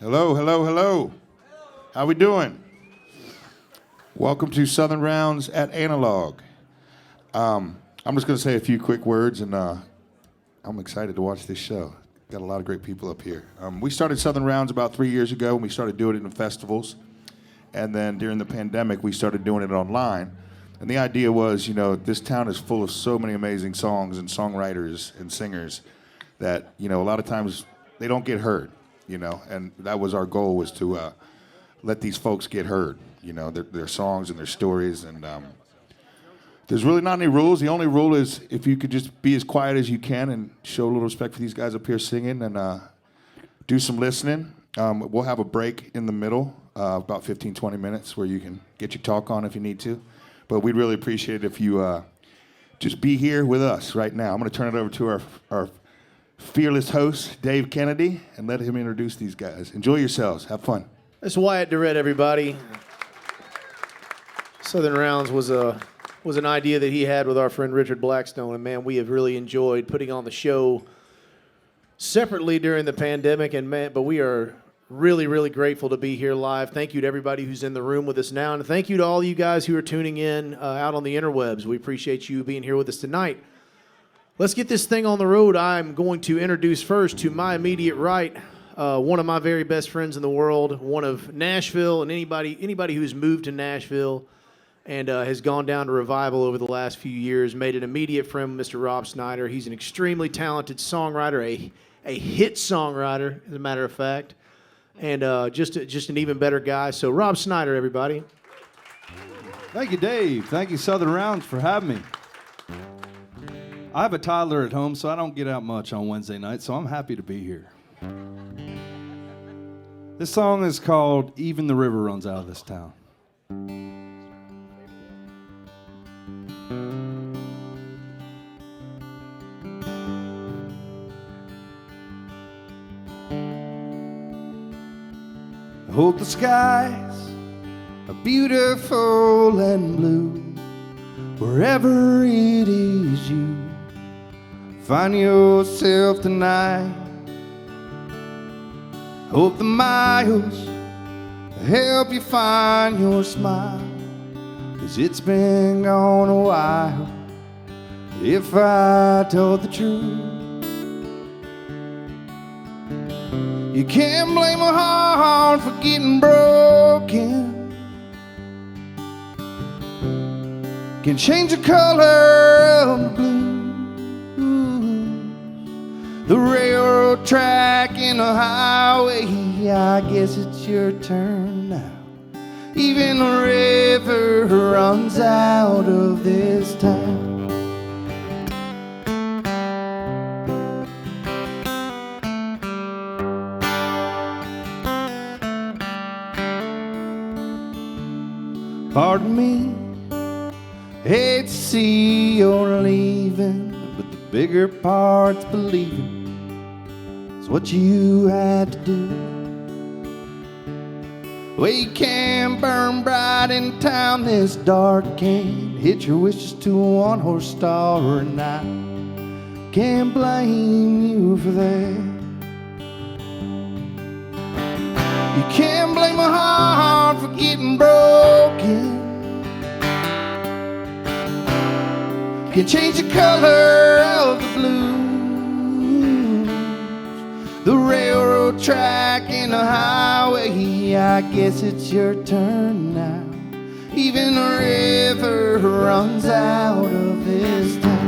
Hello, hello, hello. How we doing? Welcome to Southern Rounds at Analog. I'm just going to say a few quick words, and I'm excited to watch this show. Got a lot of great people up here. We started Southern Rounds about 3 years ago, and we started doing it in festivals. And then during the pandemic, we started doing it online. And the idea was, you know, this town is full of so many amazing songs and songwriters and singers that, you know, a lot of times they don't get heard. You know, and that was our goal, was to let these folks get heard, you know, their songs and their stories. And there's really not any rules. The only rule is if you could just be as quiet as you can and show a little respect for these guys up here singing and do some listening. We'll have a break in the middle, about 15, 20 minutes, where you can get your talk on if you need to. But we'd really appreciate it if you just be here with us right now. I'm going to turn it over to our fearless host, Dave Kennedy, and let him introduce these guys. Enjoy yourselves. Have fun. It's Wyatt Durrett, everybody. Southern Rounds was an idea that he had with our friend Richard Blackstone, and man, we have really enjoyed putting on the show separately during the pandemic, and man, but we are really, really grateful to be here live. Thank you to everybody who's in the room with us now, and thank you to all you guys who are tuning in out on the interwebs. We appreciate you being here with us tonight. Let's get this thing on the road. I'm going to introduce first, to my immediate right, one of my very best friends in the world, one of Nashville, and anybody who's moved to Nashville and has gone down to Revival over the last few years, made an immediate friend with Mr. Rob Snyder. He's an extremely talented songwriter, a hit songwriter, as a matter of fact, and just an even better guy. So Rob Snyder, everybody. Thank you, Dave. Thank you, Southern Rounds, for having me. I have a toddler at home, so I don't get out much on Wednesday night, so I'm happy to be here. This song is called Even the River Runs Out of This Town. I hope the skies are beautiful and blue wherever it is you find yourself tonight. Hope the miles help you find your smile, 'cause it's been gone a while. If I told the truth, you can't blame a heart for getting broken. Can change the color of the blue. The railroad track in the highway, I guess it's your turn now. Even the river runs out of this town. Pardon me, hate to see you're leaving, but the bigger part's believing is what you had to do. Well, you can't burn bright in town this dark, can't hit your wishes to a one-horse star, and I can't blame you for that. You can't blame a heart for getting broken. Can change the color of the blues. The railroad track and the highway, I guess it's your turn now. Even the river runs out of this town.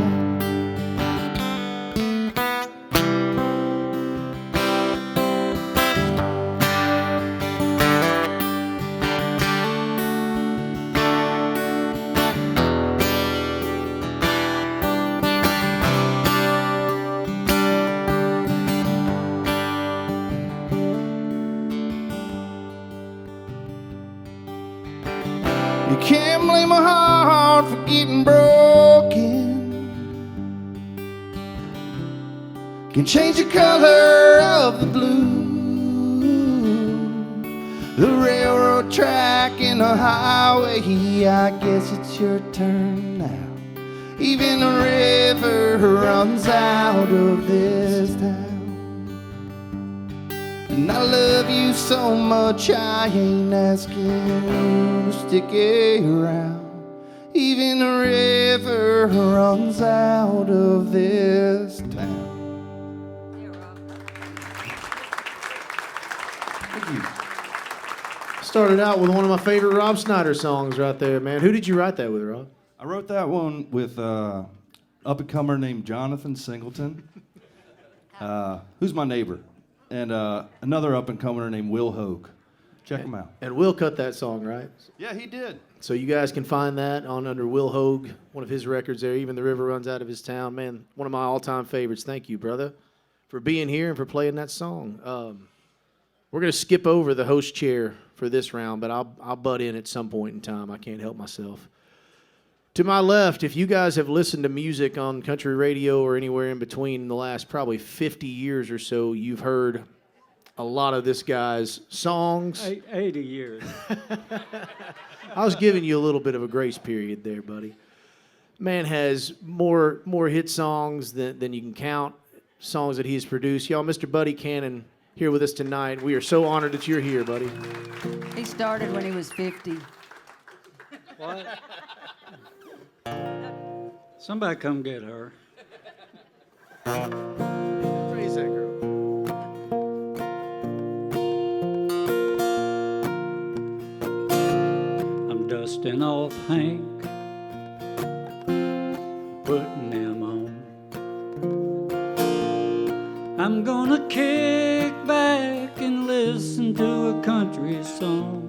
You can't blame a heart for getting broken. Can change the color of the blue. The railroad track and the highway, I guess it's your turn now. Even the river runs out of this town. And I love you so much I ain't asking you to stick around. Even the river runs out of this town. Started out with one of my favorite Rob Snyder songs right there, man. Who did you write that with, Rob? I wrote that one with up-and-comer named Jonathan Singleton, who's my neighbor, and another up-and-comer named Will Hogue. Check him out. And Will cut that song, right? Yeah, he did. So you guys can find that on under Will Hogue, one of his records there. Even the river runs out of his town. Man, one of my all-time favorites. Thank you, brother, for being here and for playing that song. We're going to skip over the host chair for this round, but I'll butt in at some point in time. I can't help myself. To my left, if you guys have listened to music on country radio or anywhere in between in the last probably 50 years or so, you've heard a lot of this guy's songs. 80 years. I was giving you a little bit of a grace period there, buddy. Man has more hit songs than you can count, songs that he's produced. Y'all, Mr. Buddy Cannon here with us tonight. We are so honored that you're here, buddy. He started when he was 50. What? Somebody come get her. Praise that girl. I'm dusting off Hank, putting him on. I'm gonna kick back and listen to a country song,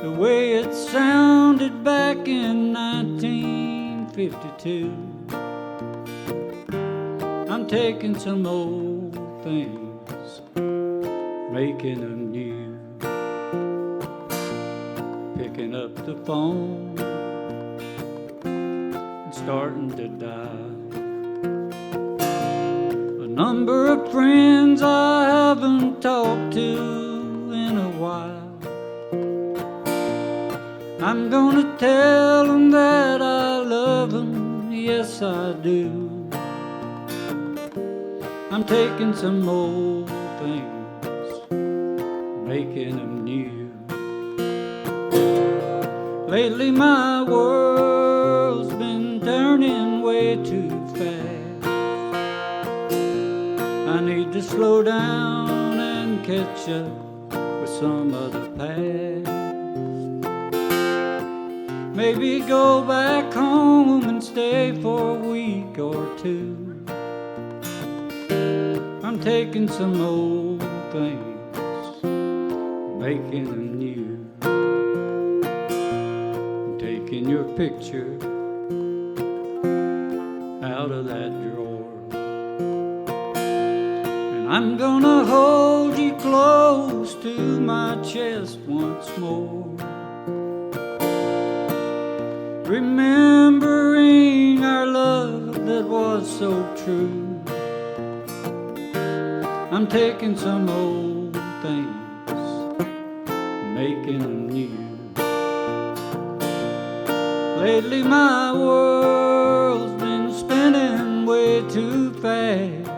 the way it sounded back in 1952. I'm taking some old things, making them new, picking up the phone and starting to dial a number of friends I haven't talked to in a while. I'm gonna tell them that I love them, yes I do. I'm taking some old things, making them new. Lately my world's been turning way too fast. I need to slow down and catch up with some other past. Maybe go back home and stay for a week or two. I'm taking some old things, making them new. I'm taking your picture out of that drawer, and I'm gonna hold you close to my chest once more, remembering our love that was so true. I'm taking some old things, making them new. Lately my world's been spinning way too fast.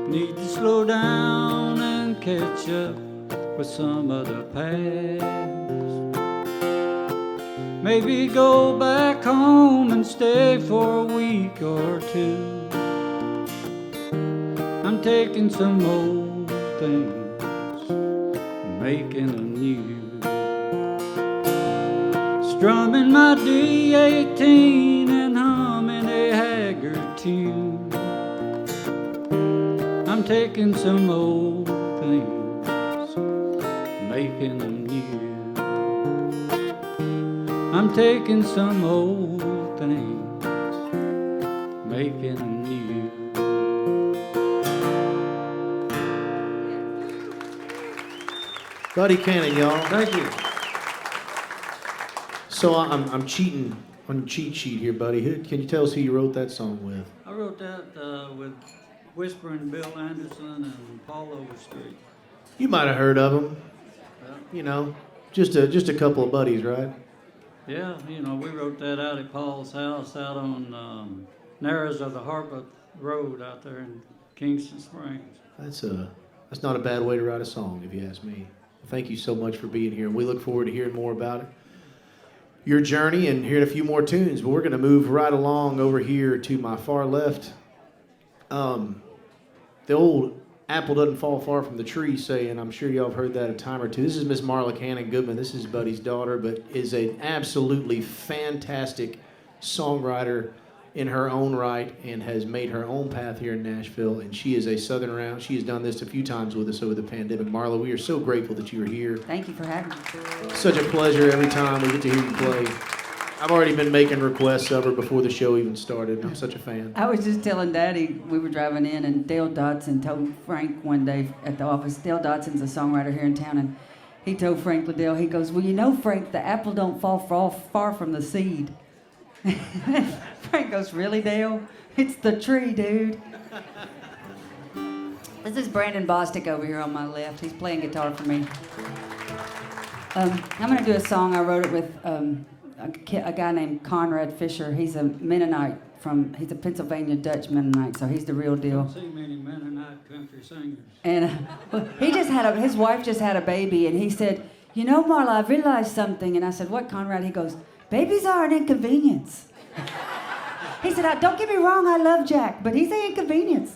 Need to slow down and catch up with some other past. Maybe go back home and stay for a week or two. I'm taking some old things, making them new. Strumming my D18 and humming a Haggard tune. I'm taking some old things, making them new. I'm taking some old things, making them new. Buddy Cannon, y'all. Thank you. So I'm cheating on your cheat sheet here, buddy. Can you tell us who you wrote that song with? I wrote that with Whispering Bill Anderson and Paul Overstreet. You might have heard of them. You know, just a couple of buddies, right? Yeah, you know, we wrote that out at Paul's house out on Narrows of the Harpeth Road out there in Kingston Springs. That's not a bad way to write a song, if you ask me. Thank you so much for being here, and we look forward to hearing more about it, your journey, and hearing a few more tunes. But we're going to move right along over here to my far left. The old apple doesn't fall far from the tree saying, I'm sure y'all have heard that a time or two. This is Miss Marla Cannon-Goodman. This is Buddy's daughter, but is an absolutely fantastic songwriter in her own right and has made her own path here in Nashville. And she is a Southern Round. She has done this a few times with us over the pandemic. Marla, we are so grateful that you are here. Thank you for having me. Such a pleasure every time we get to hear you play. I've already been making requests of her before the show even started. I'm such a fan. I was just telling Daddy, we were driving in, and Dale Dodson told Frank one day at the office, Dale Dodson's a songwriter here in town, and he told Frank Liddell, he goes, well, you know, Frank, the apple don't fall far from the seed. Frank goes, really, Dale? It's the tree, dude. This is Brandon Bostic over here on my left. He's playing guitar for me. I'm going to do a song. I wrote it with a guy named Conrad Fisher. He's a Mennonite he's a Pennsylvania Dutch Mennonite, so he's the real I deal. don't see many Mennonite country singers. And his wife just had a baby, and he said, you know, Marla, I realized something. And I said, what, Conrad? He goes, babies are an inconvenience. He said, don't get me wrong, I love Jack, but he's an inconvenience.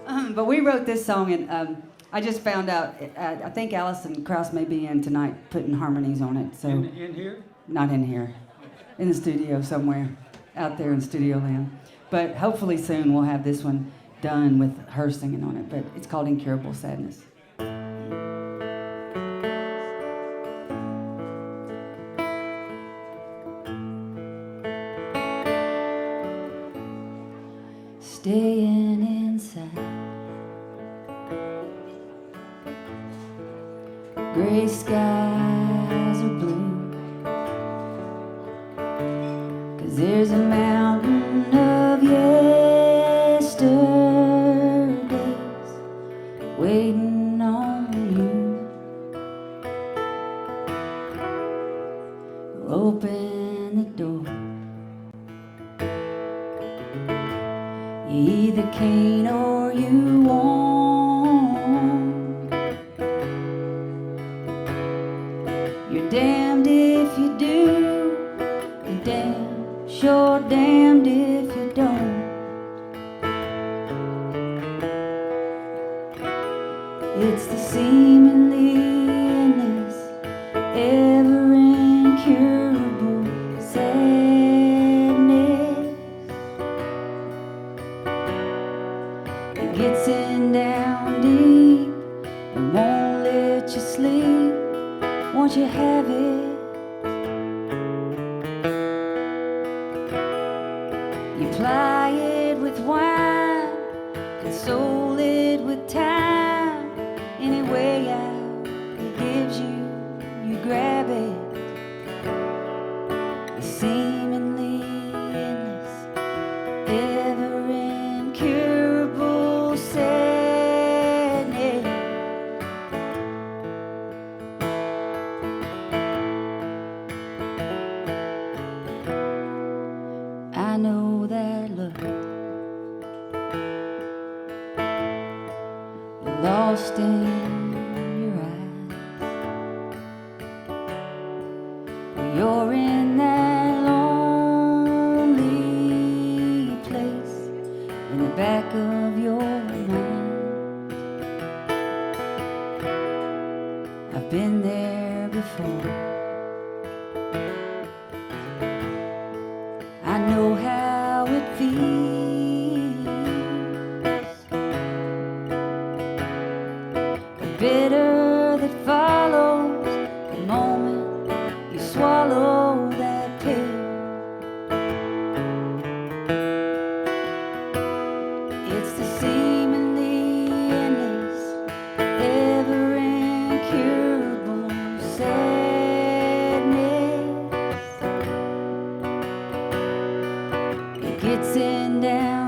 But we wrote this song, and I just found out, I think Allison Krauss may be in tonight putting harmonies on it. So In here? Not in here, in the studio somewhere, out there in Studio Land. But hopefully soon we'll have this one done with her singing on it. But it's called Incurable Sadness. Staying inside, gray skies are blue, 'cause there's a mountain of yesterdays waiting on you. Open the door. You either can or you won't. You're damned if you do, you're sure damned if you don't. It's the seemingly endless, ever incurable sadness. It gets in down deep and won't let you sleep once you have it. You ply it with wine, console it with time. Any way out it gives you, you grab it. The seemingly endless, ever incurable sadness. I know that look, you're lost in your eyes. You're in that lonely place in the back of your mind. I've been there before. I know how it feels. The bitter that follows the moment you swallow that pill. It's the seemingly endless, ever incurable sadness. It gets in down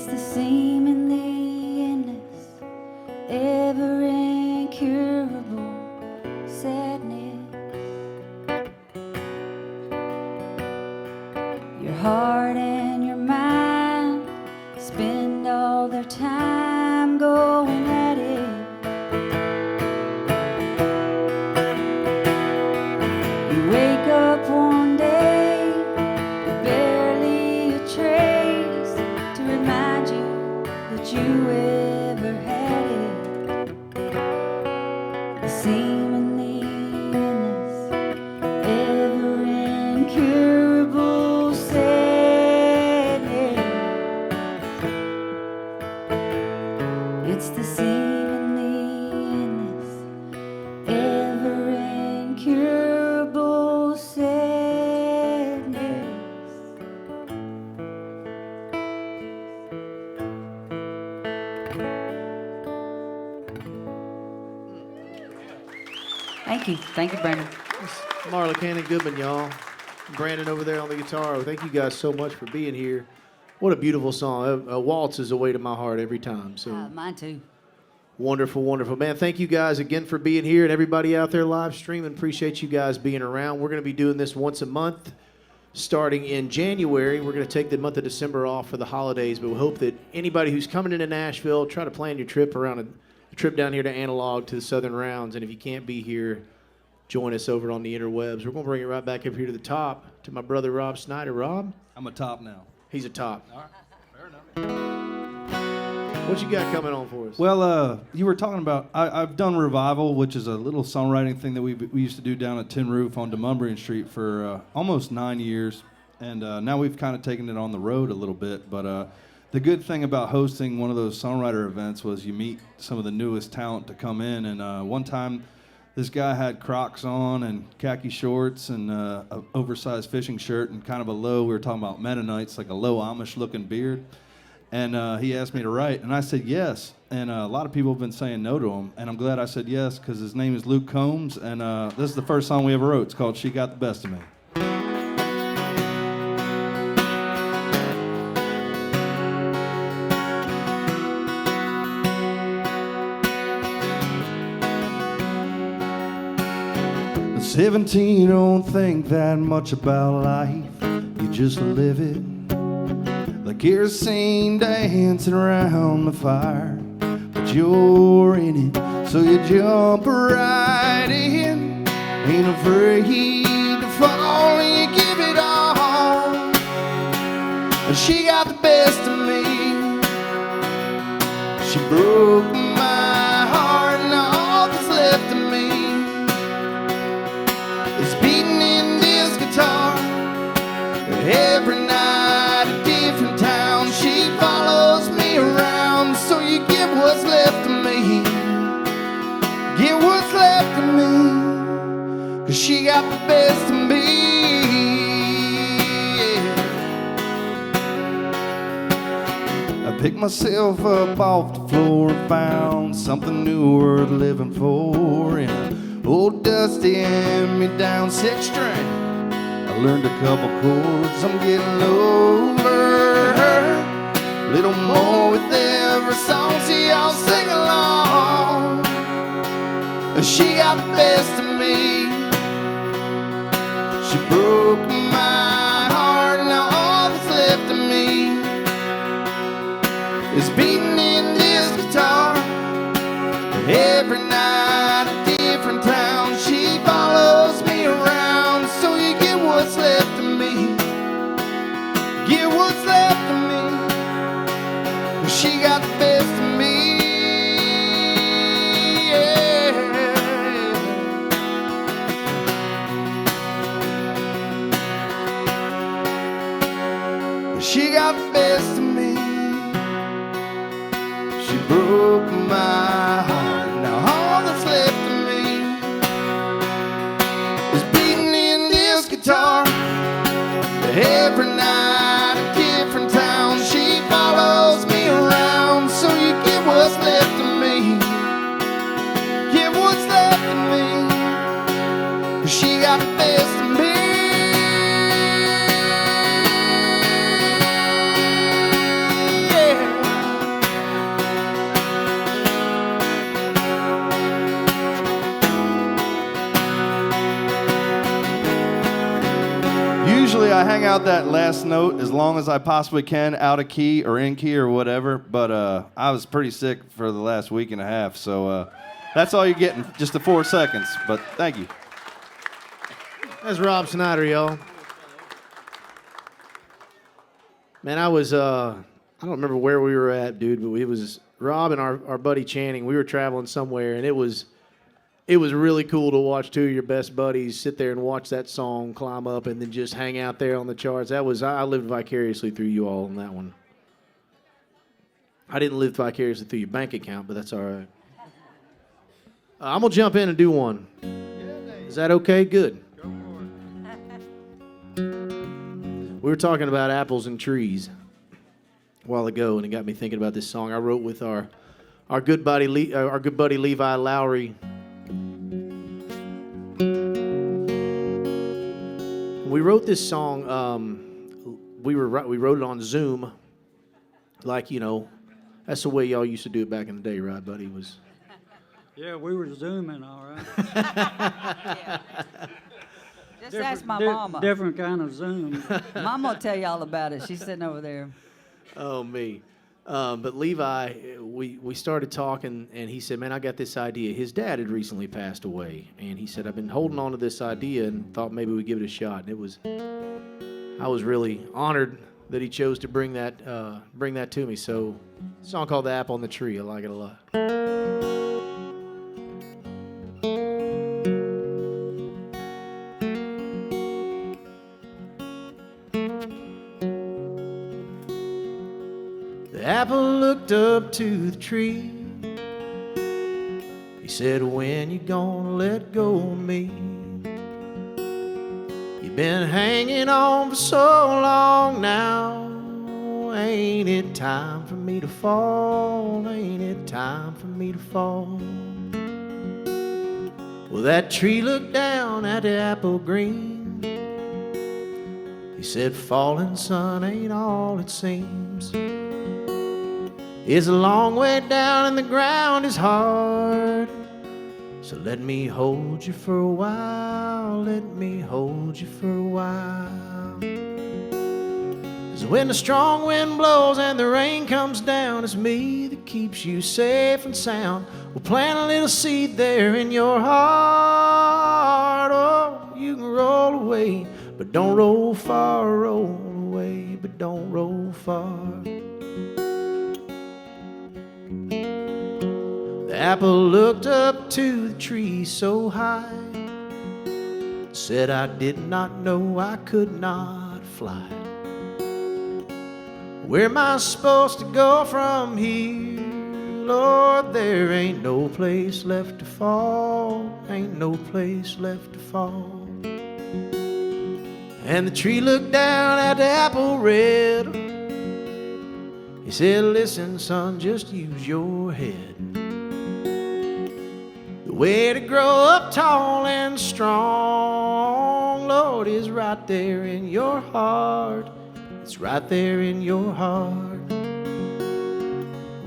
It's the seam in the endless, ever incurable sadness. Your heart and your mind spend all their time going at it. You wake up one day, barely a trace to remind you that you ever had it. The seam in the endless, ever incurable sadness. It's the seam in the endless, ever incurable sadness. Thank you, Brandon. Marla, Cannon-Goodman, y'all. Brandon over there on the guitar. Thank you guys so much for being here. What a beautiful song. A waltz is a way to my heart every time. So Mine too. wonderful, wonderful. Man, thank you guys again for being here, and everybody out there live streaming. Appreciate you guys being around. We're going to be doing this once a month starting in January. We're going to take the month of December off for the holidays, but we hope that anybody who's coming into Nashville, try to plan your trip around a trip down here to Analog to the Southern Rounds. And if you can't be here, join us over on the interwebs. We're going to bring it right back up here to the top to my brother Rob Snyder. Rob? I'm a top now. He's a top. All right, fair enough. What you got coming on for us? Well, you were talking about, I've done Revival, which is a little songwriting thing that we used to do down at Tin Roof on Demumbrian Street for almost 9 years. And now we've kind of taken it on the road a little bit. But the good thing about hosting one of those songwriter events was you meet some of the newest talent to come in. And one time, this guy had Crocs on and khaki shorts and an oversized fishing shirt and kind of a low, we were talking about Mennonites, like a low Amish-looking beard. And he asked me to write, and I said yes. And a lot of people have been saying no to him, and I'm glad I said yes because his name is Luke Combs, and this is the first song we ever wrote. It's called She Got the Best of Me. At 17, don't think that much about life. You just live it. Like kerosene dancing around the fire. But you're in it, so you jump right in. Ain't afraid to fall and you give it all. And she got the best of me. She broke my heart and all that's left of me is beating in this guitar. Every night a different town, she follows me around. So you get what's left of me, get what's left of me, 'cause she got the best of me. I picked myself up off the floor and found something new worth living for. In an old dusty hand-me-down six string, I learned a couple chords, I'm getting over her. A little more with every song, so y'all sing along. She got the best of me. She broke my heart, now all that's left of me is beating in this guitar. Every night a different town, she follows me around. So you get what's left of me, get what's left of me. She got the best of me, yeah. She got the best of me. She broke my heart, now all that's left of me is beating in this guitar. Every night a different town, she follows me around. So you get what's left of me, get what's left of me, 'cause she got the best of me. Yeah. out that last note as long as I possibly can, out of key or in key or whatever. But I was pretty sick for the last week and a half, so that's all you're getting, just the 4 seconds. But thank you. That's Rob Snyder, y'all. Man, I don't remember where we were at, dude, but it was Rob and our buddy Channing. We were traveling somewhere, and it was really cool to watch two of your best buddies sit there and watch that song climb up and then just hang out there on the charts. I lived vicariously through you all on that one. I didn't live vicariously through your bank account, but that's all right. I'm going to jump in and do one. Is that okay? Good. We were talking about apples and trees a while ago, and it got me thinking about this song I wrote with our good buddy Levi Lowry. We wrote this song. We wrote it on Zoom, like, you know, that's the way y'all used to do it back in the day, right, buddy? Yeah, we were zooming, all right. Yeah. Just ask my mama. Different kind of zoom. Mama will tell you all about it. She's sitting over there. Oh, me. But Levi, we started talking, and he said, man, I got this idea. His dad had recently passed away, and he said, I've been holding on to this idea and thought maybe we'd give it a shot. And I was really honored that he chose to bring that to me. So, a song called The Apple on the Tree. I like it a lot. The apple looked up to the tree. He said, when you gonna let go of me? You've been hanging on for so long now. Ain't it time for me to fall? Ain't it time for me to fall? Well, that tree looked down at the apple green. He said, falling sun ain't all it seems. It's a long way down and the ground is hard. So let me hold you for a while. Let me hold you for a while. 'Cause when the strong wind blows and the rain comes down, it's me that keeps you safe and sound. We'll plant a little seed there in your heart. Oh, you can roll away, but don't roll far. Roll away, but don't roll far. The apple looked up to the tree so high, said, I did not know I could not fly. Where am I supposed to go from here? Lord, there ain't no place left to fall. Ain't no place left to fall. And the tree looked down at the apple red. He said, listen, son, just use your head. The way to grow up tall and strong, Lord, is right there in your heart. It's right there in your heart.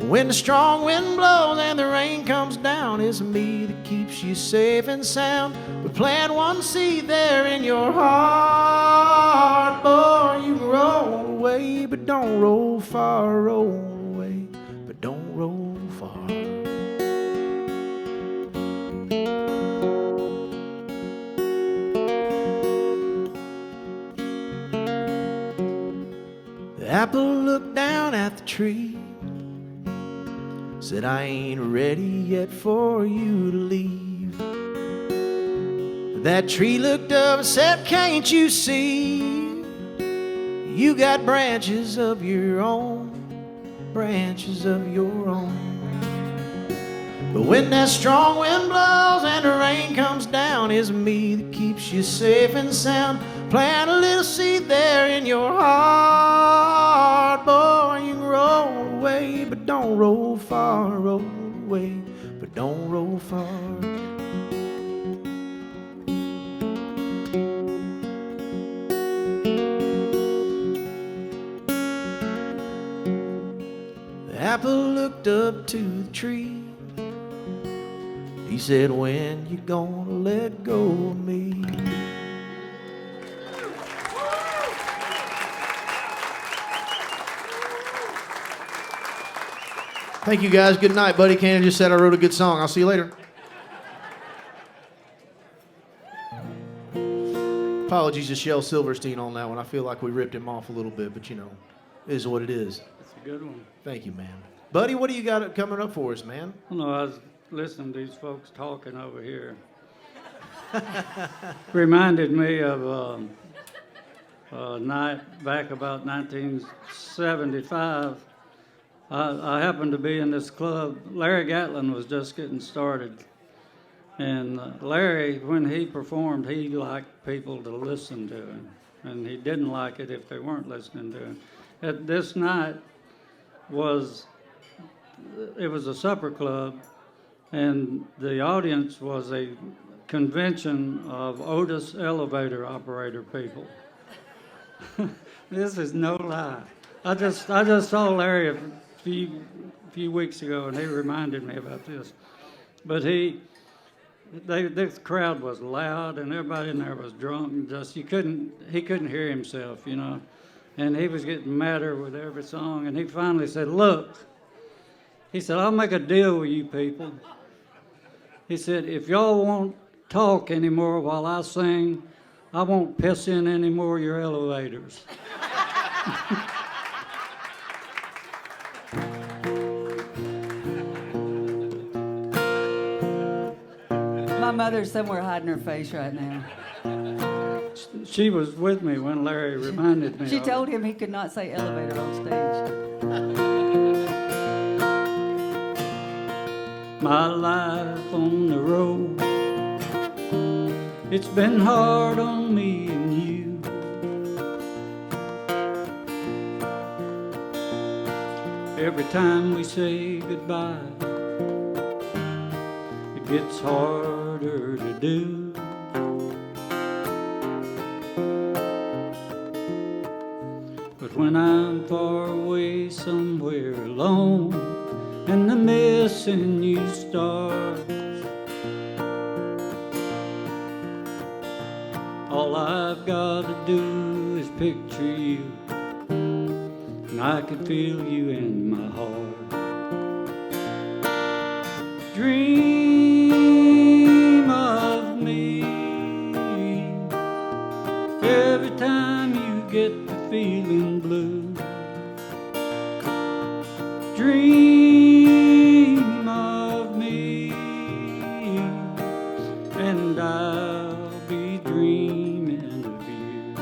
When the strong wind blows and the rain comes down, it's me that keeps you safe and sound. We plant one seed there in your heart. Boy, you can roll away, but don't roll far. Roll away, but don't roll far. The apple looked down at the tree, said, I ain't ready yet for you to leave. That tree looked up and said, can't you see? You got branches of your own, branches of your own. But when that strong wind blows and the rain comes down, it's me that keeps you safe and sound. Plant a little seed there in your heart. Boy, you can roll away, but don't roll far. Roll away, but don't roll far. The apple looked up to the tree. He said, when you gonna let go of me? Thank you, guys. Good night, buddy. Cannon just said I wrote a good song. I'll see you later. Apologies to Shel Silverstein on that one. I feel like we ripped him off a little bit, but you know, it is what it is. That's a good one. Thank you, man. Buddy, what do you got coming up for us, man? I don't know, I was listening to these folks talking over here. Reminded me of a night back about 1975. I happened to be in this club. Larry Gatlin was just getting started. And Larry, when he performed, he liked people to listen to him. And he didn't like it if they weren't listening to him. This night it was a supper club, and the audience was a convention of Otis elevator operator people. This is no lie. I just saw Larry a few weeks ago, and he reminded me about this. But this crowd was loud, and everybody in there was drunk, and he couldn't hear himself, you know. And he was getting madder with every song, and he finally said, "Look," he said, "I'll make a deal with you people." He said, "If y'all won't talk anymore while I sing, I won't piss in any more of your elevators." My mother's somewhere hiding her face right now. She was with me when Larry reminded me. She of told it. him he could not say elevator on stage. My life on the road, it's been hard on me and you. Every time we say goodbye, it gets harder to do. But when I'm far away somewhere alone, and the missing you starts, all I've got to do is picture you, and I can feel you in my heart. Dream of me every time you get to feeling blue. Dream of me, and I'll be dreaming of you.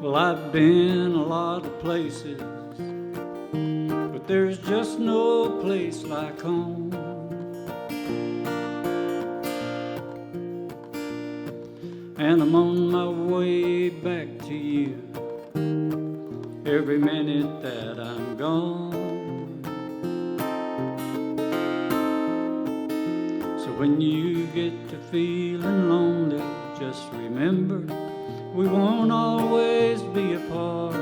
Well, I've been a lot of places, but there's just no place like home. And I'm on my way back to you every minute that I'm gone. So when you get to feeling lonely, just remember we won't always be apart.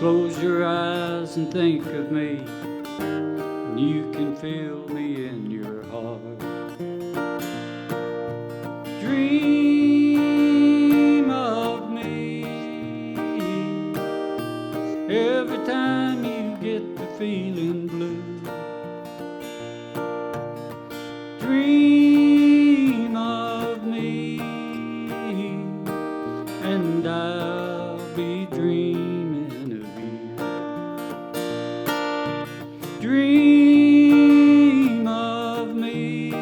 Close your eyes and think of me, and you can feel me in your heart. Dream of me every time you get to feeling blue. Dream of me, and I'll be dreaming of you. Dream of me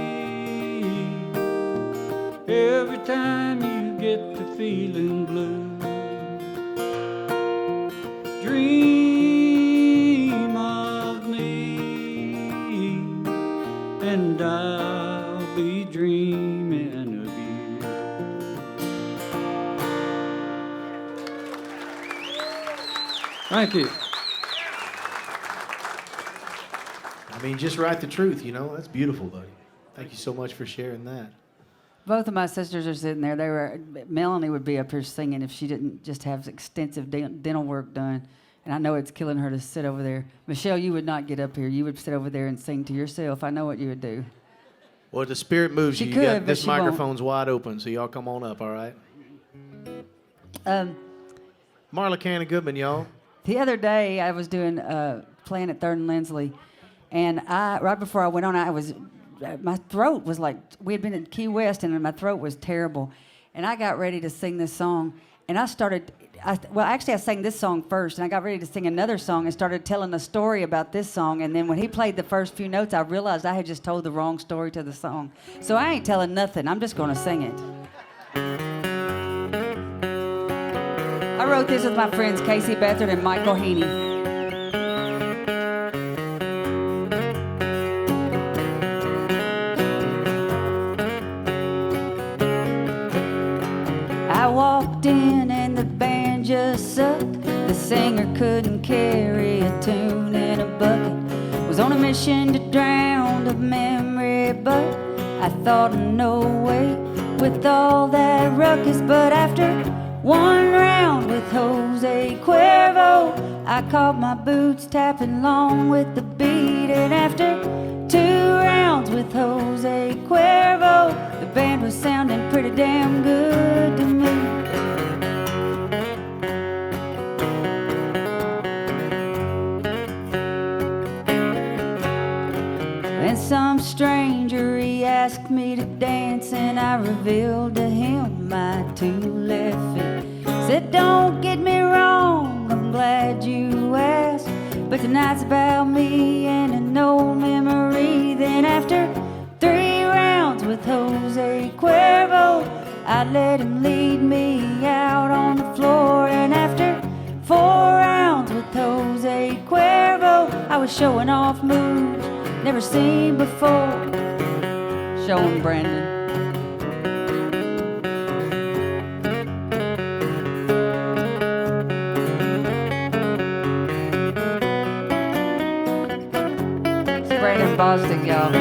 every time you get to feeling blue. Dream of me, and I'll be dreaming of you. Thank you. I mean, just write the truth, you know? That's beautiful, buddy. Thank you so much for sharing that. Both of my sisters are sitting there. Melanie would be up here singing if she didn't just have extensive dental work done. And I know it's killing her to sit over there. Michelle, you would not get up here. You would sit over there and sing to yourself. I know what you would do. Well, if the spirit moves She you, could, but this she won't. microphone's wide open, so y'all come on up, all right? Marla Cannon-Goodman, y'all. The other day, I was doing playing at Third and Lindsley, and right before I went on, my throat was like, we had been in Key West, and my throat was terrible, and I got ready to sing this song, and I sang this song first, and I got ready to sing another song and started telling a story about this song, and then when he played the first few notes, I realized I had just told the wrong story to the song. So I ain't telling nothing. I'm just going to sing it. I wrote this with my friends Casey Beathard and Michael Heaney. I walked in and the band just sucked. The singer couldn't carry a tune in a bucket. Was on a mission to drown the memory, but I thought no way with all that ruckus. But after one round with Jose Cuervo, I caught my boots tapping along with the beat. And after 2 rounds with Jose Cuervo, the band was sounding pretty damn good to me. And some stranger, he asked me to dance, and I revealed to him my 2 left feet. Said, don't get me wrong, I'm glad you asked, but tonight's about me and an old memory. Then after 3 rounds with Jose Cuervo, I let him lead me out on the floor. And after 4 rounds with Jose Cuervo, I was showing off moves never seen before. Show him, Brandon. It's Brandon Bostic, y'all.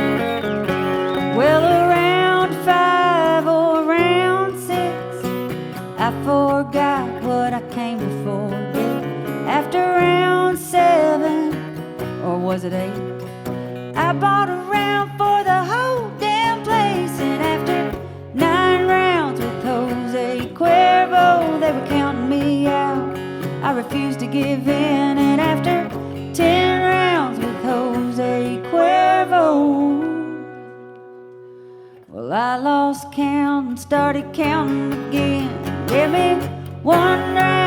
Well, around 5 or around 6, I forgot what I came to forget. After round 7, or was it 8? I bought a round for the whole damn place. And after 9 rounds with Jose Cuervo, they were counting me out. I refused to give in. And after 10 rounds with Jose Cuervo, well, I lost count and started counting again. Give me 1 round.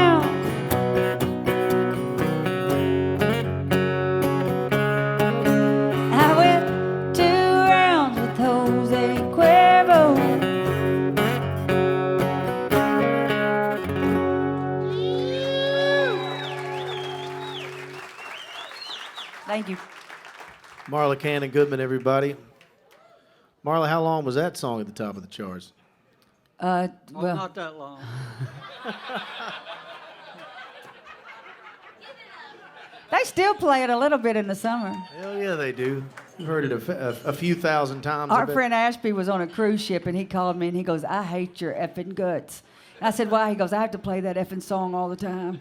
Thank you. Marla Cannon-Goodman, everybody. Marla, how long was that song at the top of the charts? Well, Well, not that long. they still play it a little bit in the summer. Hell yeah, they do. You've heard it a few thousand times. I Our bet. friend Ashby was on a cruise ship, and he called me, and he goes, I hate your effing guts. And I said, why? He goes, I have to play that effing song all the time.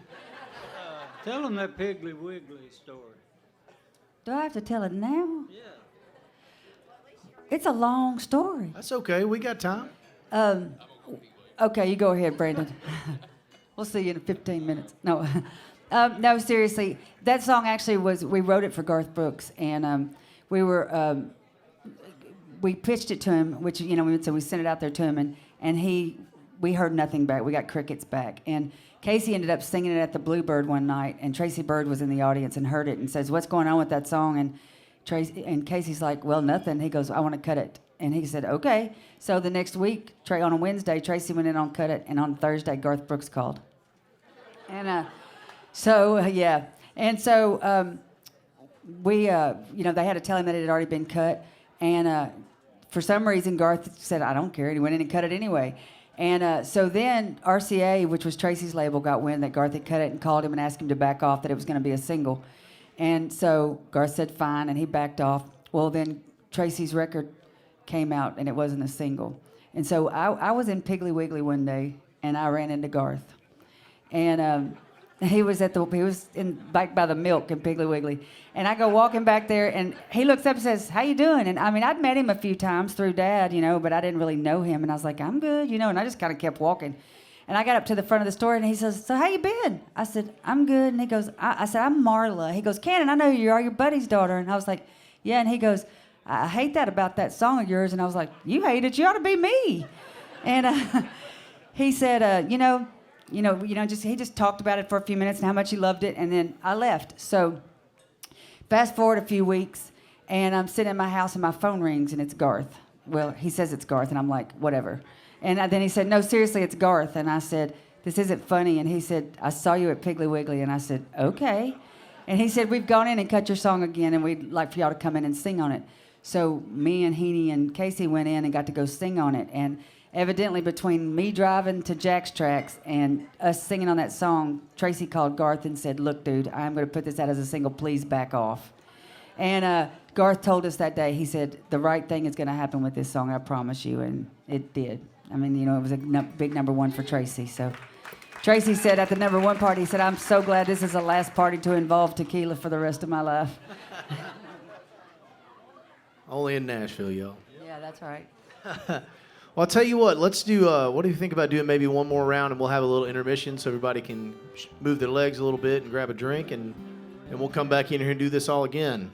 Tell them that Piggly Wiggly story. Do I have to tell it now? Yeah. It's a long story. That's okay. We got time. Okay, you go ahead, Brandon. We'll see you in 15 minutes. No, no, seriously. That song actually we wrote it for Garth Brooks, and we pitched it to him, which, so we sent it out there to him, and we heard nothing back. We got crickets back. And Casey ended up singing it at the Bluebird one night, and Tracy Bird was in the audience and heard it and says, what's going on with that song? And Casey's like, well, nothing. He goes, I want to cut it. And he said, okay. So the next week, on a Wednesday, Tracy went in on cut it, and on Thursday, Garth Brooks called. And yeah. And so we, they had to tell him that it had already been cut. And for some reason, Garth said, I don't care. And he went in and cut it anyway. And so then RCA, which was Tracy's label, got wind that Garth had cut it and called him and asked him to back off, that it was going to be a single. And so Garth said fine, and he backed off. Well, then Tracy's record came out, and it wasn't a single. And so I was in Piggly Wiggly one day, and I ran into Garth. And He was in back by the milk in Piggly Wiggly. And I go walking back there, and he looks up and says, "How you doing?" And I mean, I'd met him a few times through Dad, but I didn't really know him. And I was like, "I'm good," and I just kind of kept walking. And I got up to the front of the store, and he says, "So how you been?" I said, "I'm good." And he goes, I said, "I'm Marla." He goes, "Cannon, I know who you are, your buddy's daughter." And I was like, "Yeah." And he goes, "I hate that about that song of yours." And I was like, "You hate it? You ought to be me." And he said, he just talked about it for a few minutes and how much he loved it, and then I left. So fast forward a few weeks, and I'm sitting in my house, and my phone rings, and it's Garth. Well, he says it's Garth, and I'm like, whatever. And then he said, "No, seriously, it's Garth." And I said, "This isn't funny." And he said, "I saw you at Piggly Wiggly." And I said, "Okay." And he said, "We've gone in and cut your song again, and we'd like for y'all to come in and sing on it." So me and Heaney and Casey went in and got to go sing on it. And evidently between me driving to Jack's Tracks and us singing on that song, Tracy called Garth and said, "Look, dude, I'm going to put this out as a single. Please back off." And Garth told us that day, he said, "The right thing is going to happen with this song, I promise you." And it did. I mean, it was a big number one for Tracy. So Tracy said at the number one party, he said, "I'm so glad this is the last party to involve tequila for the rest of my life." Only in Nashville, y'all. Yeah, that's right. Well, I'll tell you what. Let's do. What do you think about doing maybe one more round, and we'll have a little intermission so everybody can move their legs a little bit and grab a drink, and we'll come back in here and do this all again.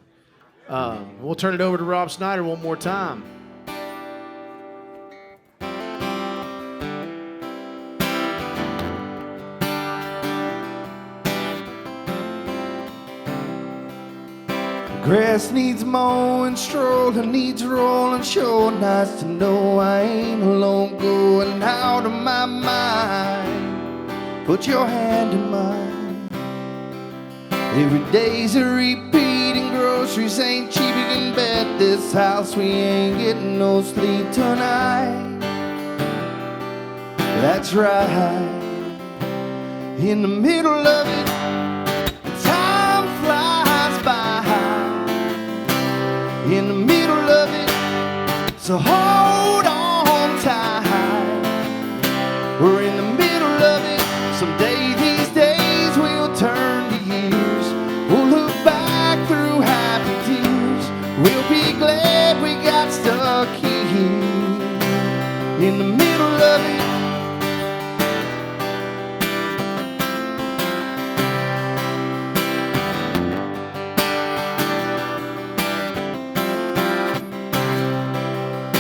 We'll turn it over to Rob Snyder one more time. Grass needs mowing, strolling needs rolling. Sure nice to know I ain't alone, going out of my mind. Put your hand in mine. Every day's a repeat, and groceries ain't cheap. You can bet this house we ain't getting no sleep tonight. That's right. In the middle of it, time flies by. In the middle of it, so hold on tight. We're in the middle of it. Someday these days will turn to years. We'll look back through happy tears. We'll be glad we got stuck here. In the middle of it.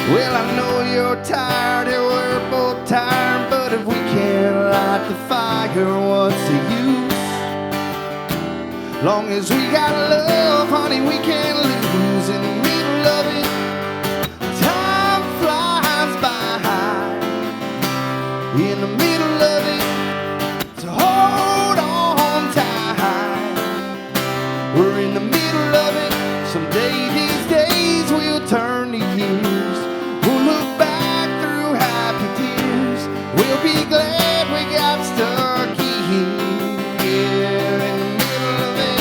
Well, I know you're tired and we're both tired, but if we can't light the fire, what's the use? Long as we got love, honey, we can't lose. In the middle of it, time flies by. In the middle of it, so hold on tight. We're in the middle of it. Someday these days will turn to years. Look back through happy tears. We'll be glad we got stuck here. Yeah, in the middle of it.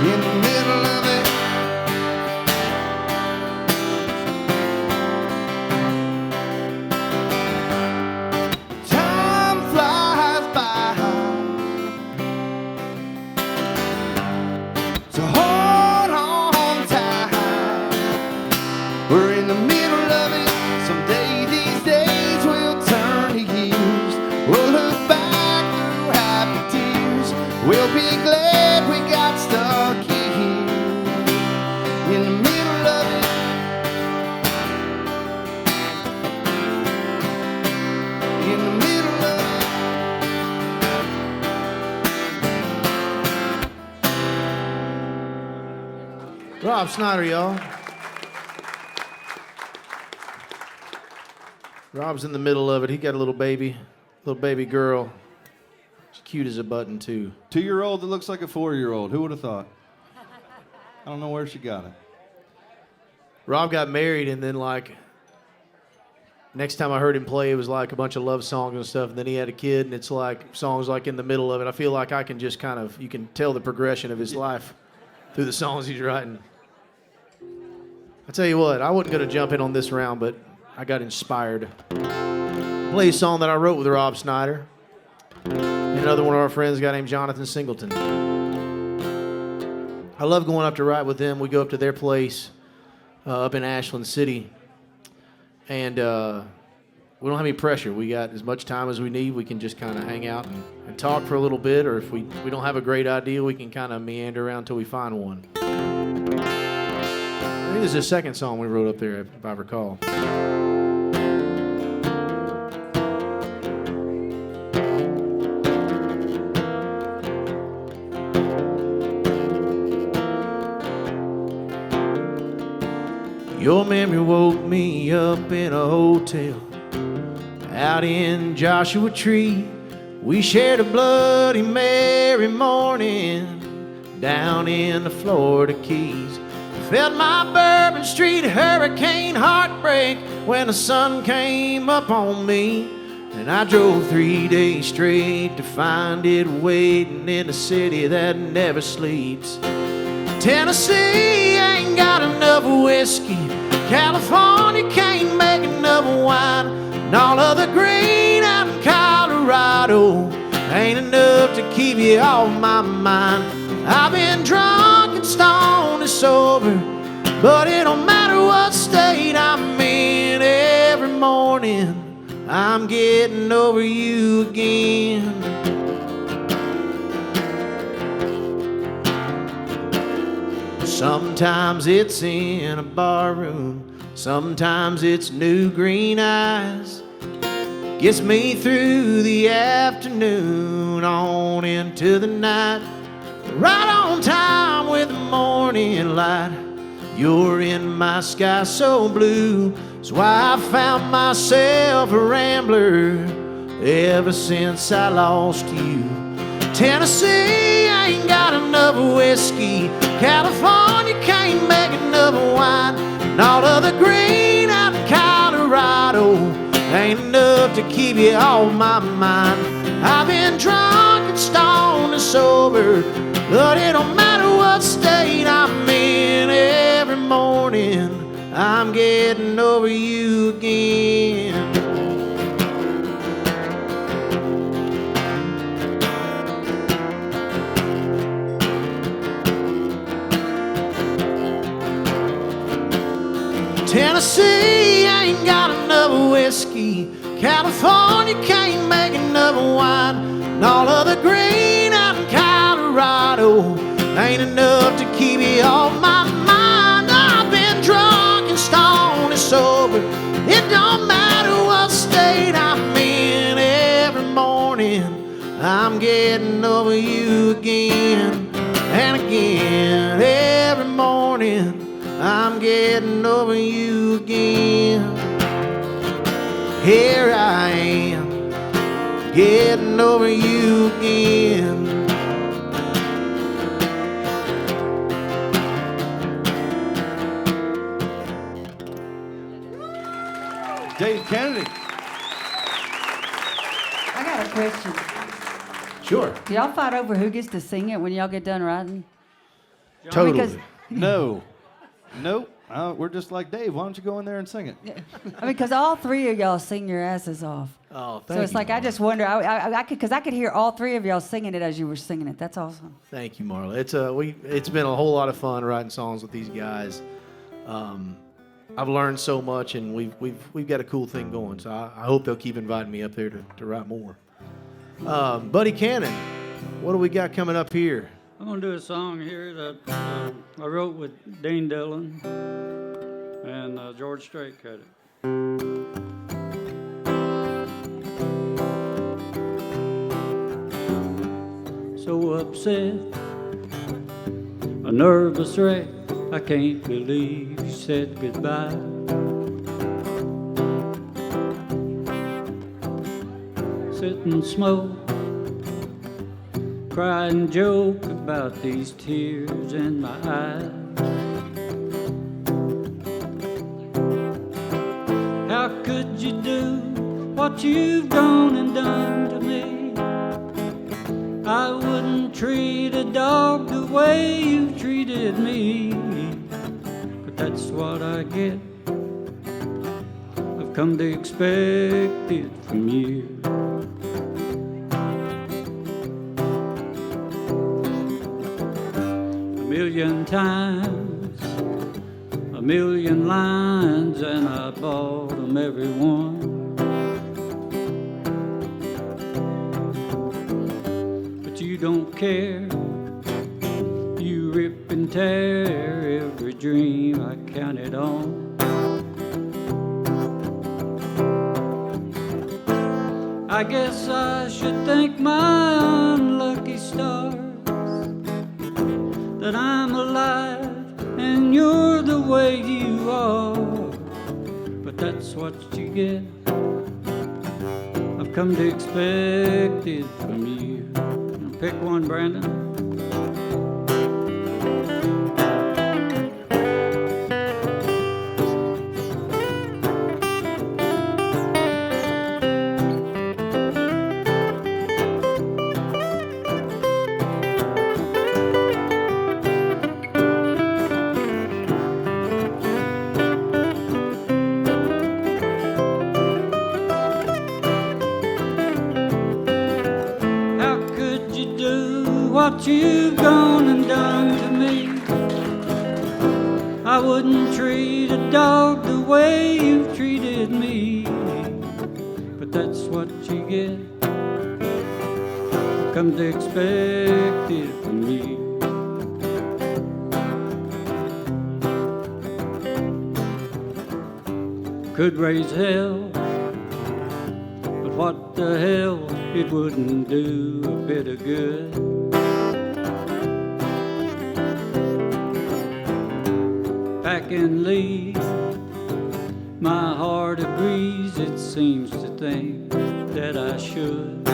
In the middle of it. Time flies by. So we're in the middle of it. Someday these days will turn to years. We'll look back through happy tears. We'll be glad we got stuck here. In the middle of it. In the middle of it. Rob Snyder, y'all. Rob's in the middle of it. He got a little baby girl. She's cute as a button, too. 2-year-old that looks like a 4-year-old. Who would have thought? I don't know where she got it. Rob got married, and then, next time I heard him play, it was like a bunch of love songs and stuff. And then he had a kid, and it's like songs like in the middle of it. I feel like I can just you can tell the progression of his life through the songs he's writing. I tell you what, I wasn't going to jump in on this round, but I got inspired. Play a song that I wrote with Rob Snyder. And another one of our friends, a guy named Jonathan Singleton. I love going up to write with them. We go up to their place up in Ashland City. And we don't have any pressure. We got as much time as we need. We can just kind of hang out and talk for a little bit. Or if we don't have a great idea, we can kind of meander around until we find one. I think this is the second song we wrote up there, if I recall. Your memory woke me up in a hotel out in Joshua Tree. We shared a Bloody Mary morning down in the Florida Keys. Felt my Bourbon Street hurricane heartbreak when the sun came up on me. And I drove 3 days straight to find it waiting in a city that never sleeps. Tennessee ain't got enough whiskey. California can't make enough wine. And all of the green out in Colorado ain't enough to keep you off my mind. I've been drunk and stoned and sober, but it don't matter what state I'm in. Every morning I'm getting over you again. Sometimes it's in a bar room, sometimes it's new green eyes. Gets me through the afternoon on into the night. Right on time with the morning light. You're in my sky so blue. That's why I found myself a rambler ever since I lost you. Tennessee ain't got enough whiskey. California can't make enough wine. And all of the green out in Colorado ain't enough to keep you off my mind. I've been drunk and stoned and sober, but it don't matter what state I'm in. Every morning I'm getting over you again. Tennessee ain't got enough whiskey. California can't make enough wine. And all of the green out in Colorado ain't enough to keep you off my mind. I've been drunk and stoned and sober. It don't matter what state I'm in. Every morning I'm getting over you again and again. Every morning I'm getting over you again. Here I am, getting over you again. Dave Kennedy. I got a question. Sure. Do y'all fight over who gets to sing it when y'all get done writing? Totally. Because, No. Nope. We're just like Dave. Why don't you go in there and sing it? I mean, because all three of y'all sing your asses off. Oh, thank So it's you, like, I Marla. just wonder, because I could hear all three of y'all singing it as you were singing it. That's awesome. Thank you, Marla. It's been a whole lot of fun writing songs with these guys. I've learned so much, and we've got a cool thing going. So I hope they'll keep inviting me up there to write more. Buddy Cannon, what do we got coming up here? I'm going to do a song here that I wrote with Dean Dillon and George Strait cut it. So upset, a nervous wreck, I can't believe you said goodbye. Sit and smoke, cry and joke about these tears in my eyes. How could you do what you've done and done to me? I wouldn't treat a dog the way you treated me, but that's what I get of come to expect it from you. A million times, a million lines, and I bought them every one. But you don't care. You rip and tear every dream I counted on. I guess I should thank my unlucky stars that I'm alive and you're the way you are. But that's what you get. I've come to expect it from you. Now pick one, Brandon. What you've gone and done to me, I wouldn't treat a dog the way you've treated me. But that's what you get. Come to expect it from me. Could raise hell, but what the hell, it wouldn't do a bit of good. Pack and leave, my heart agrees, it seems to think that I should.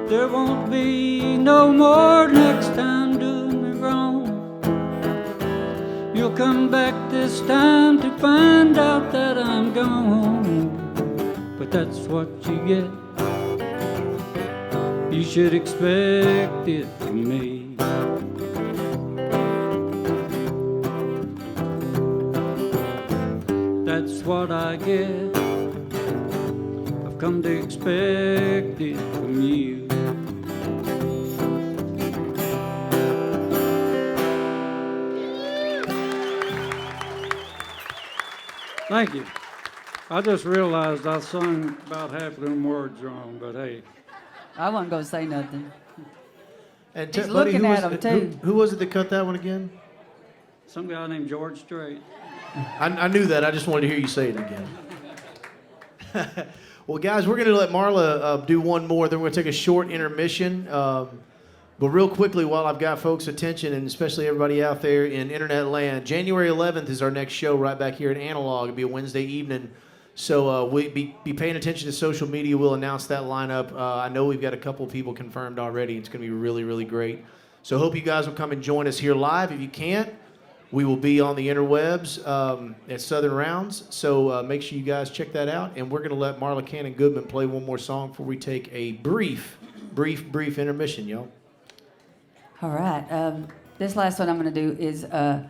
There won't be no more next time doing me wrong. You'll come back this time to find out that I'm gone. But that's what you get. You should expect it from me. That's what I get. I've come to expect it from you. Thank you. I just realized I sung about half of them words wrong, but hey. I wasn't going to say nothing. And He's buddy, looking at them, too. Who was it that cut that one again? Some guy named George Strait. I knew that. I just wanted to hear you say it again. Well, guys, we're going to let Marla do one more. Then we're going to take a short intermission. But real quickly, while I've got folks' attention, and especially everybody out there in internet land, January 11th is our next show right back here at Analog. It'll be a Wednesday evening. So we'll be paying attention to social media. We'll announce that lineup. I know we've got a couple of people confirmed already. It's going to be really, really great. So hope you guys will come and join us here live. If you can't, we will be on the interwebs at Southern Rounds. So make sure you guys check that out. And we're going to let Marla Cannon-Goodman play one more song before we take a brief intermission, y'all. All right. This last one I'm going to do is I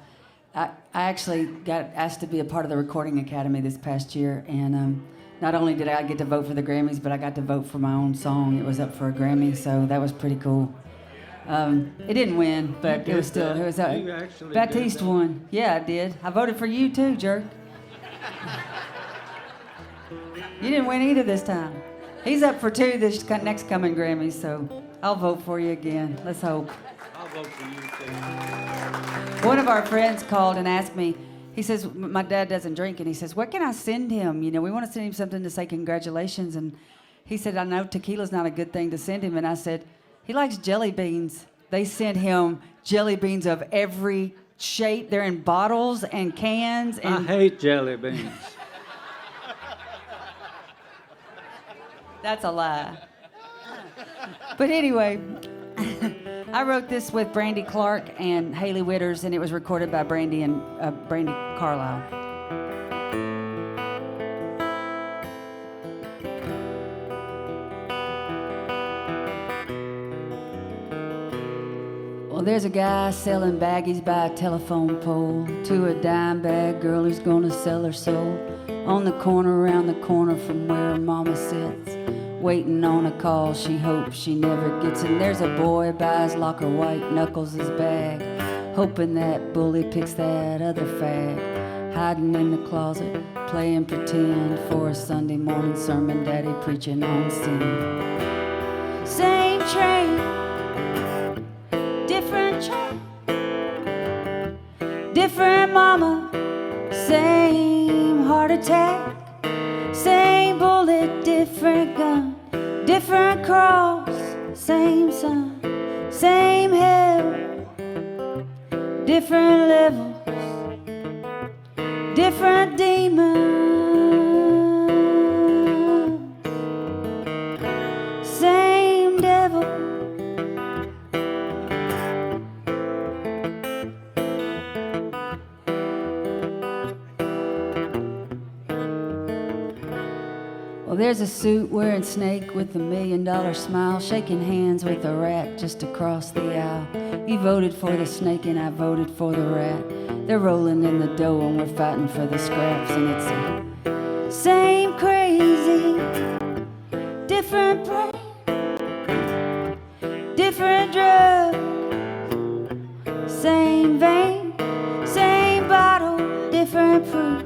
actually got asked to be a part of the Recording Academy this past year. And not only did I get to vote for the Grammys, but I got to vote for my own song. It was up for a Grammy, so that was pretty cool. It didn't win, but it was still, it was Baptiste won. Yeah, I did. I voted for you too, jerk. You didn't win either this time. He's up for 2 this next coming Grammys, so I'll vote for you again. Let's hope. I'll vote for you too. One of our friends called and asked me, he says, my dad doesn't drink, and he says, what can I send him? You know, we want to send him something to say congratulations. And he said, I know tequila's not a good thing to send him. And I said, he likes jelly beans. They sent him jelly beans of every shape. They're in bottles and cans. And I hate jelly beans. That's a lie. But anyway, I wrote this with Brandy Clark and Haley Witters, and it was recorded by Brandy and Brandy Carlisle. Well, there's a guy selling baggies by a telephone pole to a dime bag girl who's gonna sell her soul. On the corner, around the corner from where her mama sits, waiting on a call she hopes she never gets. And there's a boy by his locker, white knuckles his bag, hoping that bully picks that other fag, hiding in the closet, playing pretend for a Sunday morning sermon daddy preaching on sin. Same train, different train, different mama, same heart attack, same bullet, different gun, different cross, same sun, same hell, different levels, different demons, same devil. Well, there's a suit wearing snake with a $1 million smile, shaking hands with a rat just across the aisle. He voted for the snake and I voted for the rat. They're rolling in the dough and we're fighting for the scraps. And it's the same crazy, different brain, different drug, same vein, same bottle, different proof,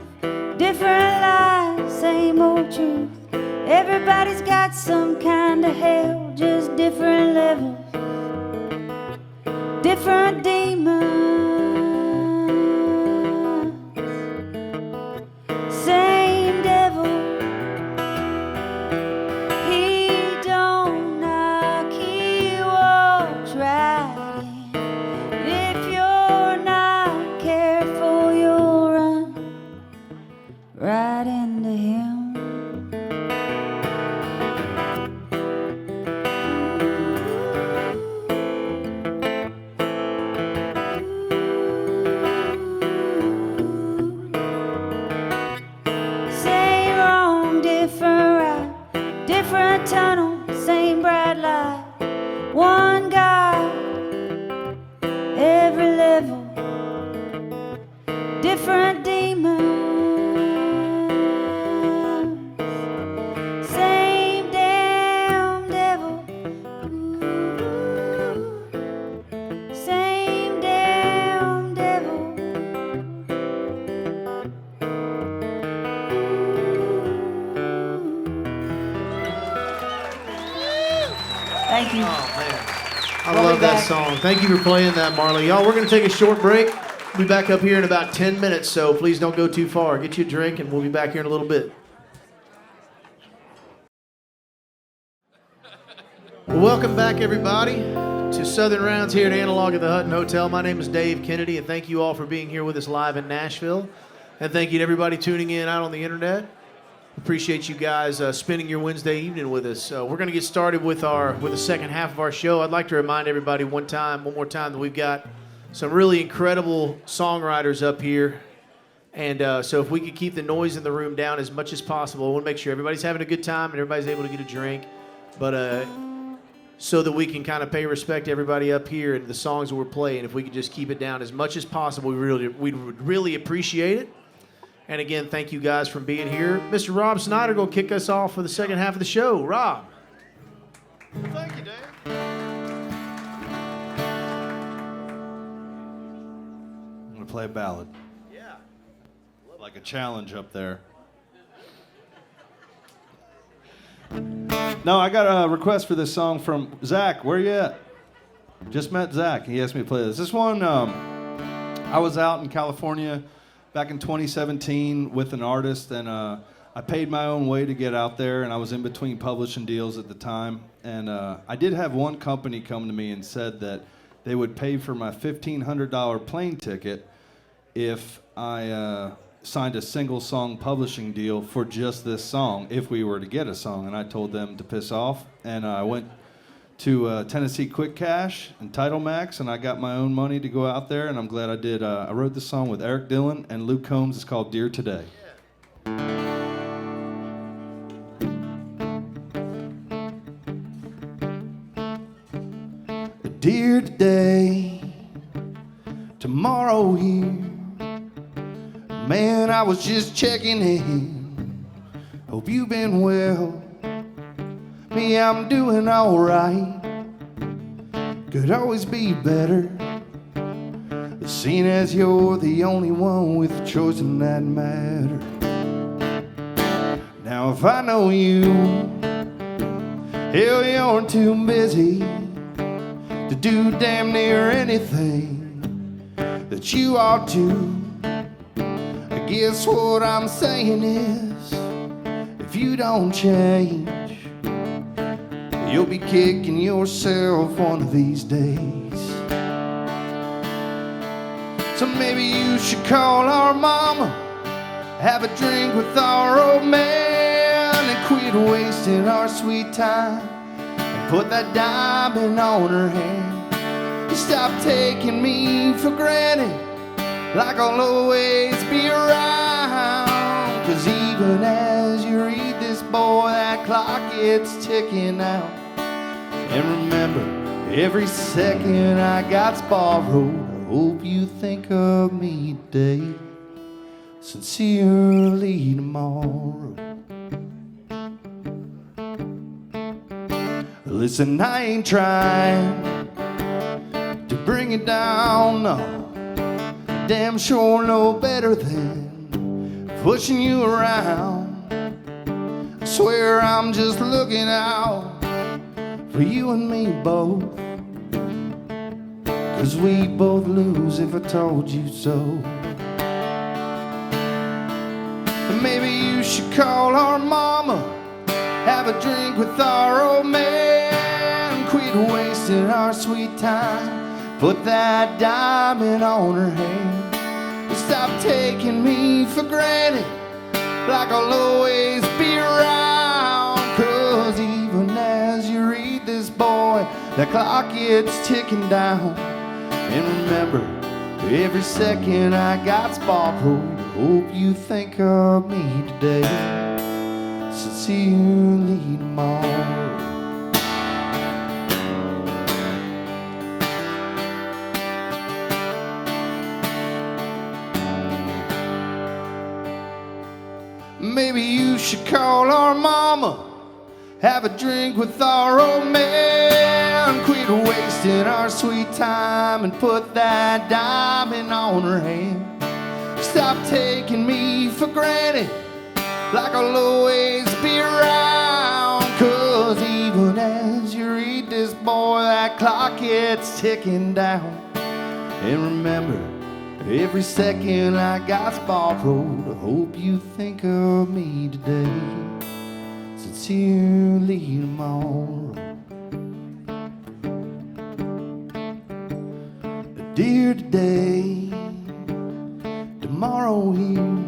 different lies, same old truth. Everybody's got some kind of hell, just different levels, different demons, same devil. He don't knock, he walks right in. If you're not careful, you'll run right into him. Different tunnel, same bright light. One God, every level, different demons, same damn devil. Ooh, same damn devil. Thank you. Oh, man. I love that song. Thank you for playing that, Marla. Y'all, we're going to take a short break. We'll be back up here in about 10 minutes, so please don't go too far. Get you a drink, and we'll be back here in a little bit. Welcome back, everybody, to Southern Rounds here at Analog at the Hutton Hotel. My name is Dave Kennedy, and thank you all for being here with us live in Nashville. And thank you to everybody tuning in out on the internet. Appreciate you guys spending your Wednesday evening with us. We're going to get started with the second half of our show. I'd like to remind everybody one more time that we've got some really incredible songwriters up here. And so if we could keep the noise in the room down as much as possible, I want to make sure everybody's having a good time and everybody's able to get a drink. But so that we can kind of pay respect to everybody up here and the songs that we're playing, if we could just keep it down as much as possible, we'd really appreciate it. And again, thank you guys for being here. Mr. Rob Snyder going to kick us off for the second half of the show. Rob. Thank you, Dave. I'm going to play a ballad. Yeah. Like a challenge up there. No, I got a request for this song from Zach. Where you at? Just met Zach. He asked me to play this. This one, I was out in California back in 2017 with an artist, and I paid my own way to get out there, and I was in between publishing deals at the time. And I did have one company come to me and said that they would pay for my $1,500 plane ticket if I signed a single song publishing deal for just this song, if we were to get a song. And I told them to piss off, and I went to Tennessee Quick Cash and Title Max, and I got my own money to go out there, and I'm glad I did. I wrote this song with Eric Dillon and Luke Combs. It's called Dear Today. dear today, tomorrow here. Man, I was just checking in. Hope you've been well. Me, I'm doing alright. Could always be better. Seeing as you're the only one with a choice in that matter. Now if I know you, hell, you're too busy to do damn near anything that you ought to. I guess what I'm saying is, if you don't change, you'll be kicking yourself one of these days. So maybe you should call our mama, have a drink with our old man, and quit wasting our sweet time, and put that diamond on her hand. Stop taking me for granted, like I'll always be around. Cause even as you read this, boy, that clock, it's ticking out. And remember, every second I got's borrowed. Hope you think of me today, sincerely tomorrow. Listen, I ain't trying to bring it down, no. Damn sure no better than pushing you around. I swear I'm just looking out for you and me both. Cause we both lose if I told you so. Maybe you should call our mama, have a drink with our old man, quit wasting our sweet time, put that diamond on her hand. Stop taking me for granted, like I'll always be around. Cause even as you read this, boy, the clock, it's ticking down. And remember, every second I got's borrowed. Hope you think of me today, sincerely tomorrow. Maybe you should call our mama, have a drink with our old man, quit wasting our sweet time, and put that diamond on her hand. Stop taking me for granted, like I'll always be around. Cause even as you read this, boy, that clock, it's ticking down. And remember, every second I got's borrowed. I hope you think of me today, sincerely tomorrow. Dear today, tomorrow here.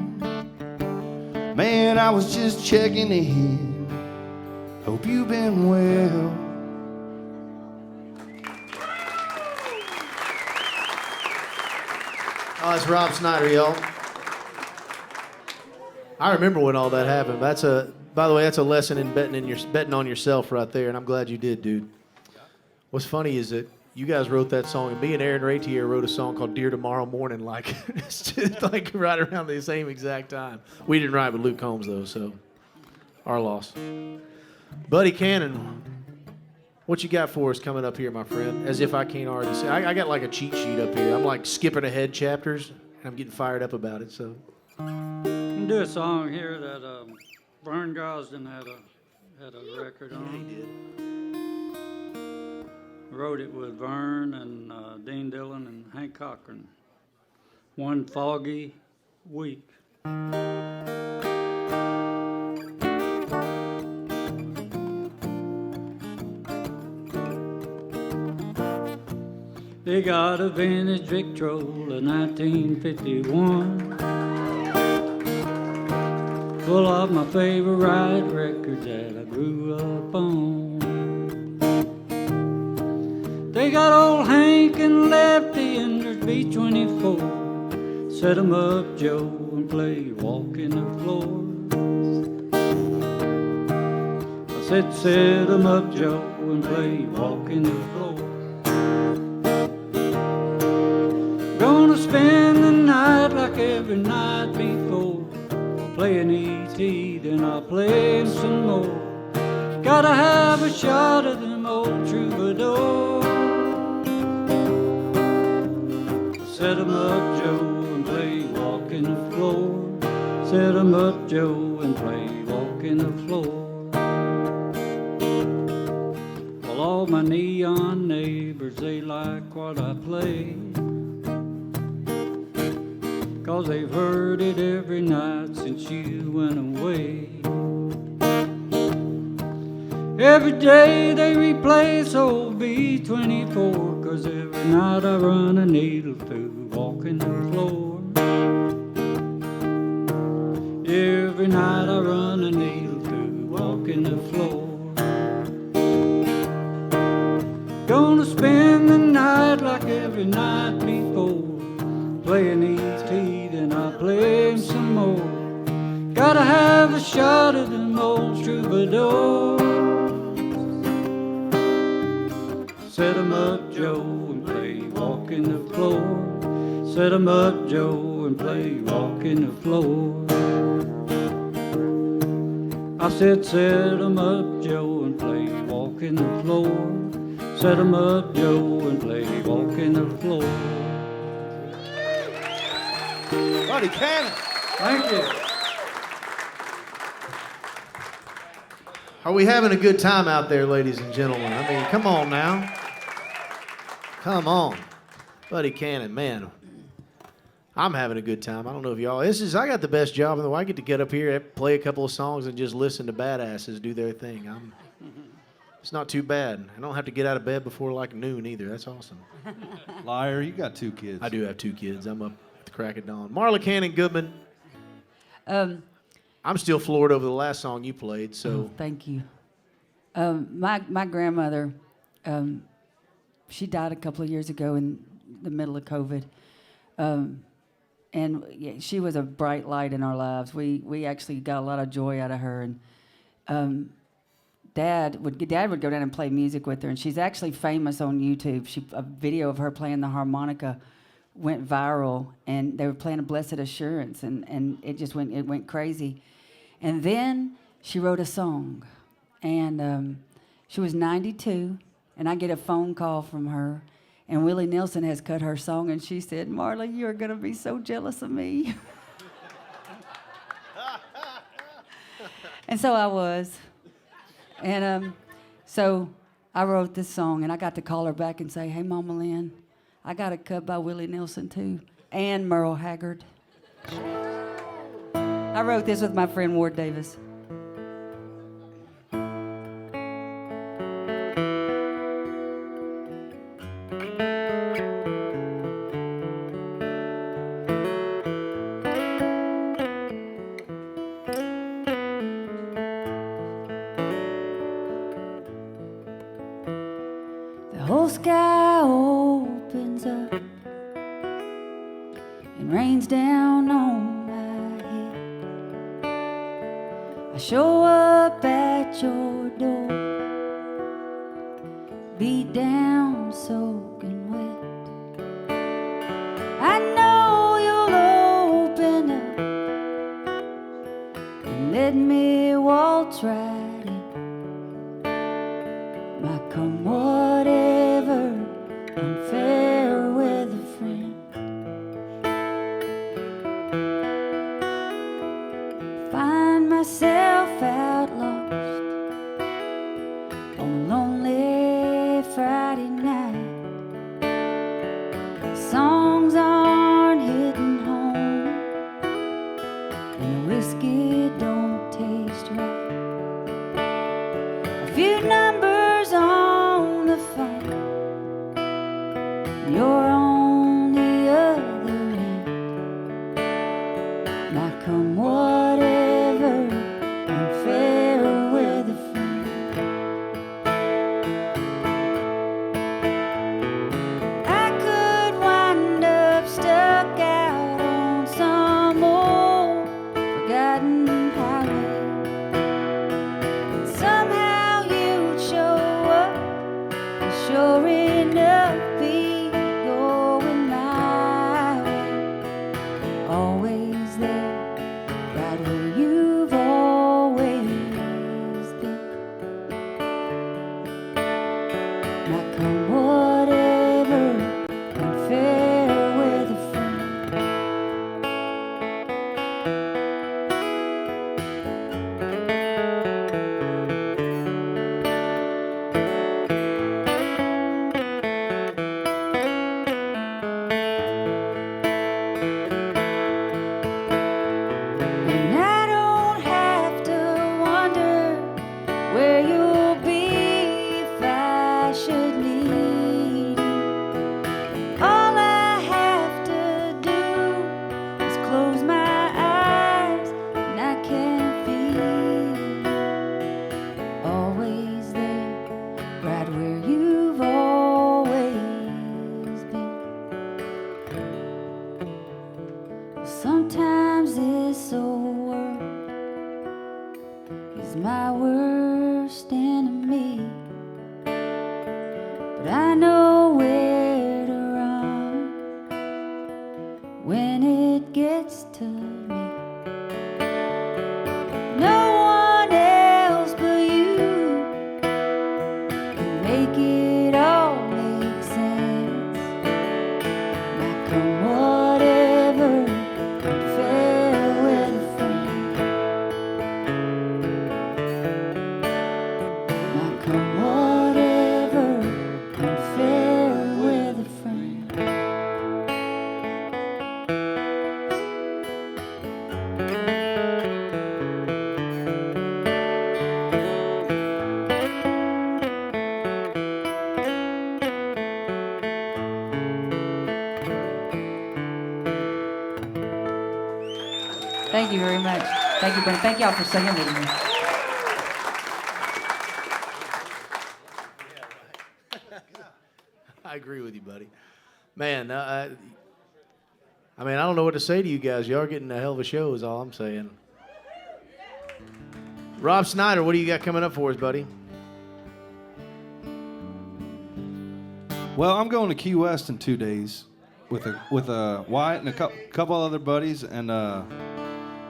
Man, I was just checking in. Hope you've been well. Oh, that's Rob Snyder, y'all. I remember when all that happened. By the way, that's a lesson in betting on yourself right there, and I'm glad you did, dude. What's funny is that you guys wrote that song, and me and Aaron Ratier wrote a song called Dear Tomorrow Morning, like right around the same exact time. We didn't write with Luke Combs, though, so our loss. Buddy Cannon, what you got for us coming up here, my friend? As if I can't already say. I got like a cheat sheet up here. I'm like skipping ahead chapters, and I'm getting fired up about it, so. I'm do a song here that Vern Gosden had a record on. Yeah, he did. Wrote it with Vern and Dean Dillon and Hank Cochran. One foggy week. They got a vintage Victrola, 1951, full of my favorite records that I grew up on. They got old Hank and Lefty and there's B-24. Set 'em up, Joe, and play Walking the Floor. I said, set 'em up, Joe, and play Walking the Floor. every night before. Playing E.T., then I'll play him some more. Gotta have a shot of them old troubadours. Set 'em up, Joe, and play walking the floor. Set 'em up, Joe, and play walking the floor. Well, all my neon neighbors, they like what I play, 'cause they've heard it every night since you went away. Every day they replace old B-24, 'cause every night I run a needle through walking the floor. Every night I run a needle through walking the floor. Gonna spend the night like every night before. Playing E.T., then I'll play him some more. Gotta have a shot of them old troubadours. Set 'em up, Joe, and play walking the floor. Set 'em up, Joe, and play walking the floor. I said, set 'em up, Joe, and play walking the floor. Set 'em up, Joe, and play walking the floor. Buddy Cannon. Thank you. Are we having a good time out there, ladies and gentlemen? I mean, come on now. Come on. Buddy Cannon, man. I'm having a good time. I don't know if y'all... I got the best job in the world. I get to get up here, play a couple of songs, and just listen to badasses do their thing. It's not too bad. I don't have to get out of bed before like noon either. That's awesome. Liar, you got 2 kids. I do have 2 kids. I'm up at the crack of dawn. Marla Cannon-Goodman. I'm still floored over the last song you played, so... Thank you. My grandmother, she died a couple of years ago in the middle of COVID. And yeah, she was a bright light in our lives. We actually got a lot of joy out of her. And Dad would go down and play music with her. And she's actually famous on YouTube. A video of her playing the harmonica went viral. And they were playing a Blessed Assurance. And it went crazy. And then she wrote a song. And she was 92. And I get a phone call from her. And Willie Nelson has cut her song, and she said, Marla, you're going to be so jealous of me. And so I was. And so I wrote this song, and I got to call her back and say, hey, Mama Lynn, I got it cut by Willie Nelson, too, and Merle Haggard. I wrote this with my friend Ward Davis. The whole sky opens up and rains down on my head. I show up at your door, beat down, soaking wet. I know you'll open up and let me waltz right in. My come whatever, unfair weather friend. Find myself out lost on a lonely Friday night. Songs aren't hitting home and the whiskey don't taste right. A few numbers on the phone, and you're on the other end. My come whatever, unfair weather friend. I could wind up stuck out on some old forgotten highway. Somehow you'd show up, and sure enough be going Thank you very much. Thank you, Brent. Thank y'all for singing with me. I agree with you, buddy. Man, I don't know what to say to you guys. Y'all are getting a hell of a show is all I'm saying. Rob Snyder, what do you got coming up for us, buddy? Well, I'm going to Key West in 2 days with Wyatt and a couple other buddies. And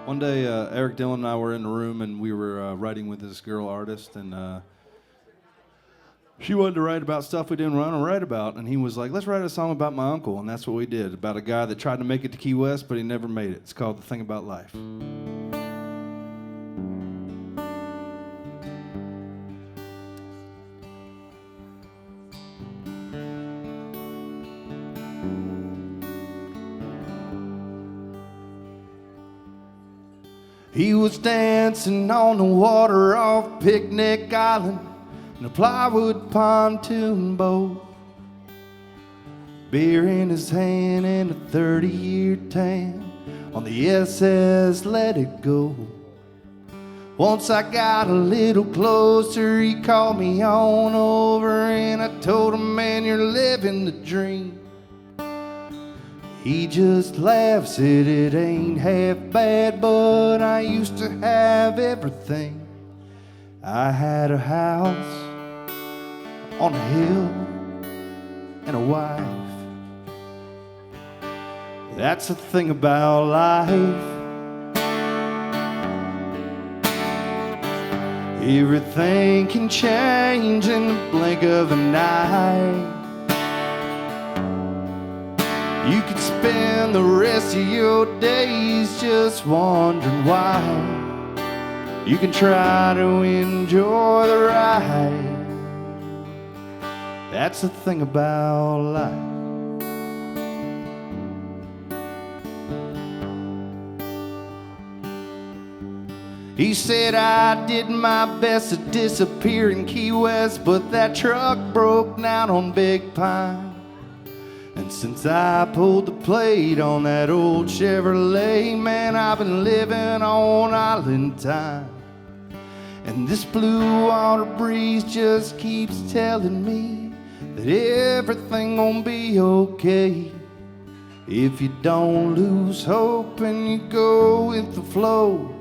one day, Eric Dillon and I were in the room, and we were writing with this girl artist, and she wanted to write about stuff we didn't want to write about. And he was like, let's write a song about my uncle. And that's what we did, about a guy that tried to make it to Key West, but he never made it. It's called The Thing About Life. He was dancing on the water off Picnic Island in a plywood pontoon boat. Beer in his hand and a 30-year tan on the SS Let It Go. Once I got a little closer, he called me on over, and I told him, man, you're living the dream. He just laughed, said it ain't half bad, but I used to have everything. I had a house on a hill and a wife. That's the thing about life. Everything can change in the blink of an eye. You could spend the rest of your days just wondering why. You can try to enjoy the ride. That's the thing about life. He said I did my best to disappear in Key West, but that truck broke down on Big Pine. And since I pulled the plate on that old Chevrolet, man, I've been living on island time. And this blue water breeze just keeps telling me that everything gonna be okay. If you don't lose hope and you go with the flow,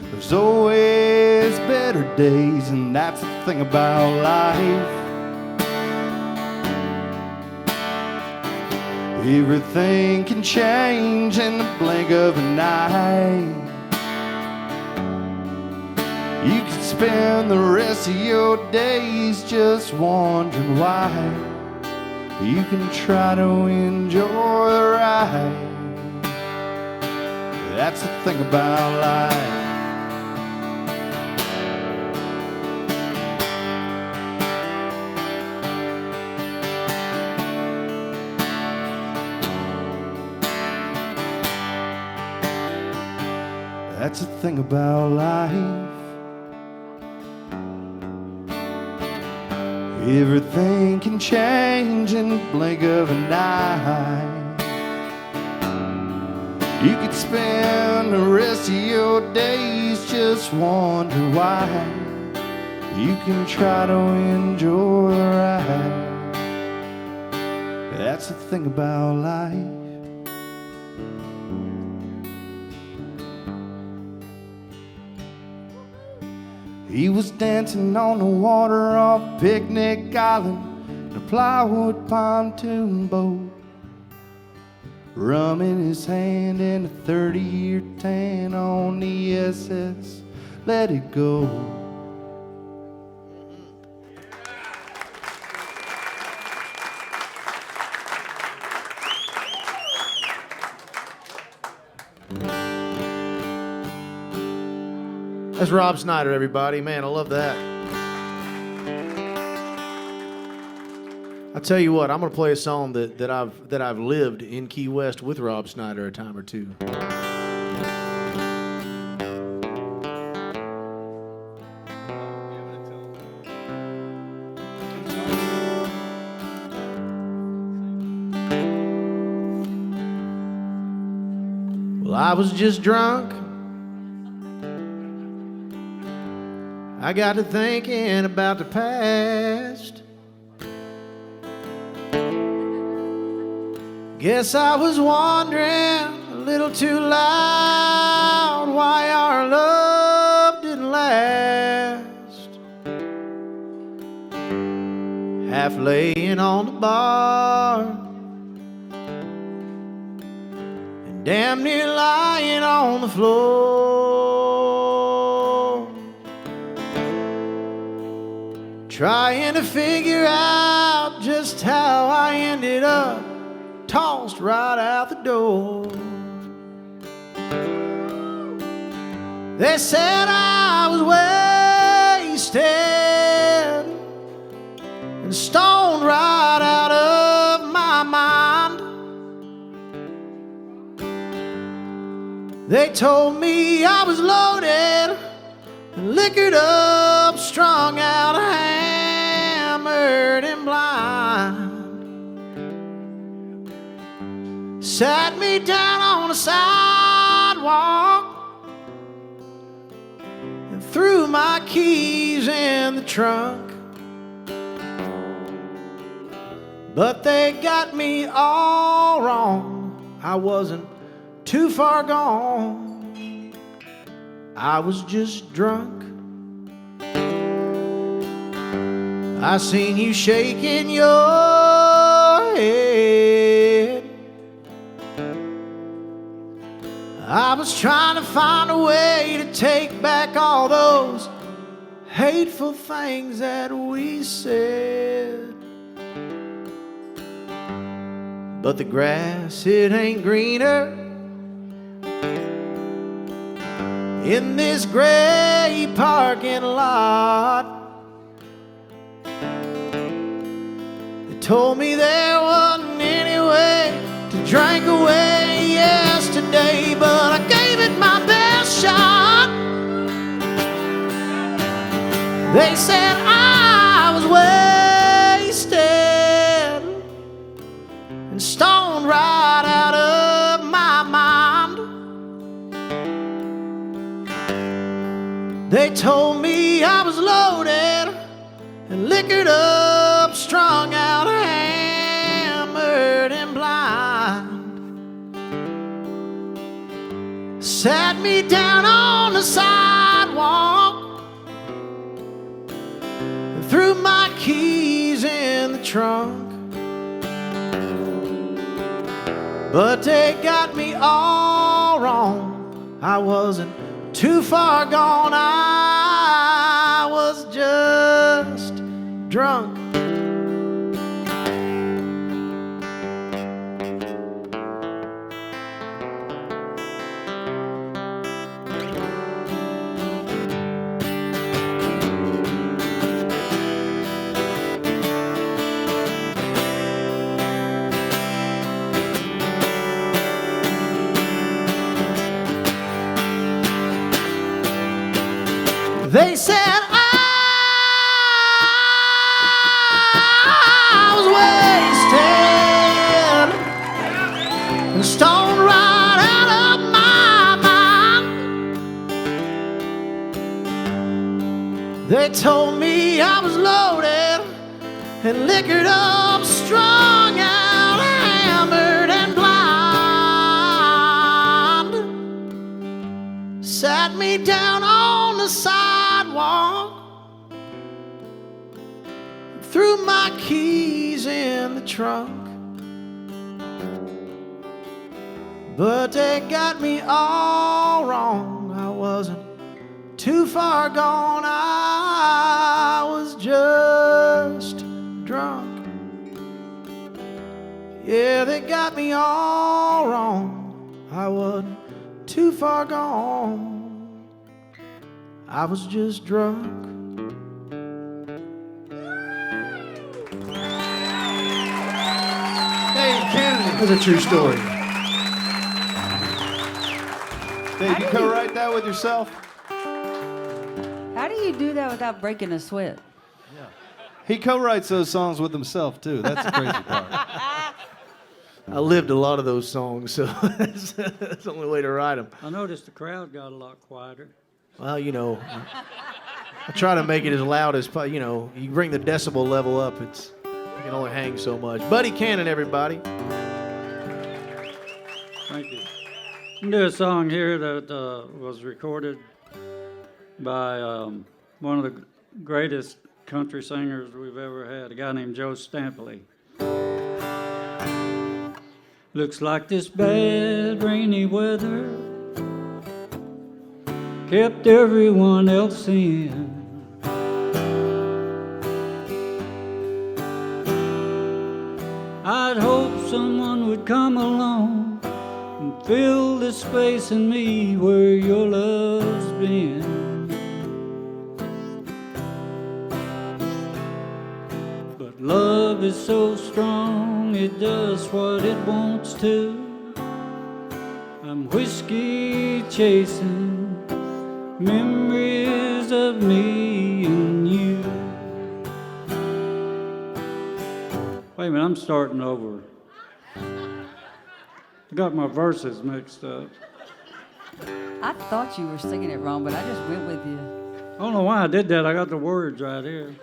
there's always better days, and that's the thing about life. Everything can change in the blink of an eye. You can spend the rest of your days just wondering why. You can try to enjoy the ride. That's the thing about life. That's the thing about life. Everything can change in the blink of an eye. You could spend the rest of your days just wondering why. You can try to enjoy the ride. That's the thing about life. He was dancing on the water off Picnic Island in a plywood pontoon boat. Rum in his hand and a 30-year tan on the SS Let It Go. That's Rob Snyder, everybody. Man, I love that. I'll tell you what, I'm going to play a song that I've lived in Key West with Rob Snyder a time or two. Well, I was just drunk I got to thinking about the past. Guess I was wondering a little too loud why our love didn't last. Half laying on the bar and damn near lying on the floor, trying to figure out just how I ended up tossed right out the door. They said I was wasted and stoned right out of my mind. They told me I was loaded and liquored up, strung out, hammered and blind. Sat me down on a sidewalk and threw my keys in the trunk. But they got me all wrong. I wasn't too far gone. I was just drunk. I seen you shaking your head. I was trying to find a way to take back all those hateful things that we said. But the grass, it ain't greener in this gray parking lot. They told me there wasn't any way to drink away yesterday, but I gave it my best shot. They said I was wasted and stoned right out of my mind. They told me I was loaded and liquored up, strung out, hammered and blind. Sat me down on the sidewalk and threw my keys in the trunk. But they got me all wrong. I wasn't too far gone. I was just drunk. They said I was wasted and stoned right out of my mind. They told me I was loaded and liquored up, strung out, hammered and blind. Sat me down on the sidewalk, threw my keys in the trunk. But they got me all wrong. I wasn't too far gone. I was just drunk. Yeah, they got me all wrong. I wasn't too far gone. I was just drunk. Hey, Cannon. That's a true story. Did you co-write that with yourself? How do you do that without breaking a sweat? He co-writes those songs with himself too. That's the crazy part. I lived a lot of those songs, so that's the only way to write them. I noticed the crowd got a lot quieter. Well, you know, I try to make it as loud as you know. You bring the decibel level up, you can only hang so much. Buddy Cannon, everybody. Thank you. I'm gonna do a song here that was recorded by one of the greatest country singers we've ever had, a guy named Joe Stampley. Looks like this bad rainy weather kept everyone else in. I'd hope someone would come along and fill the space in me where your love's been. But love is so strong, it does what it wants to. I'm whiskey chasing memories of me and you. Wait a minute, I'm starting over. I got my verses mixed up. I thought you were singing it wrong, but I just went with you. I don't know why I did that. I got the words right here.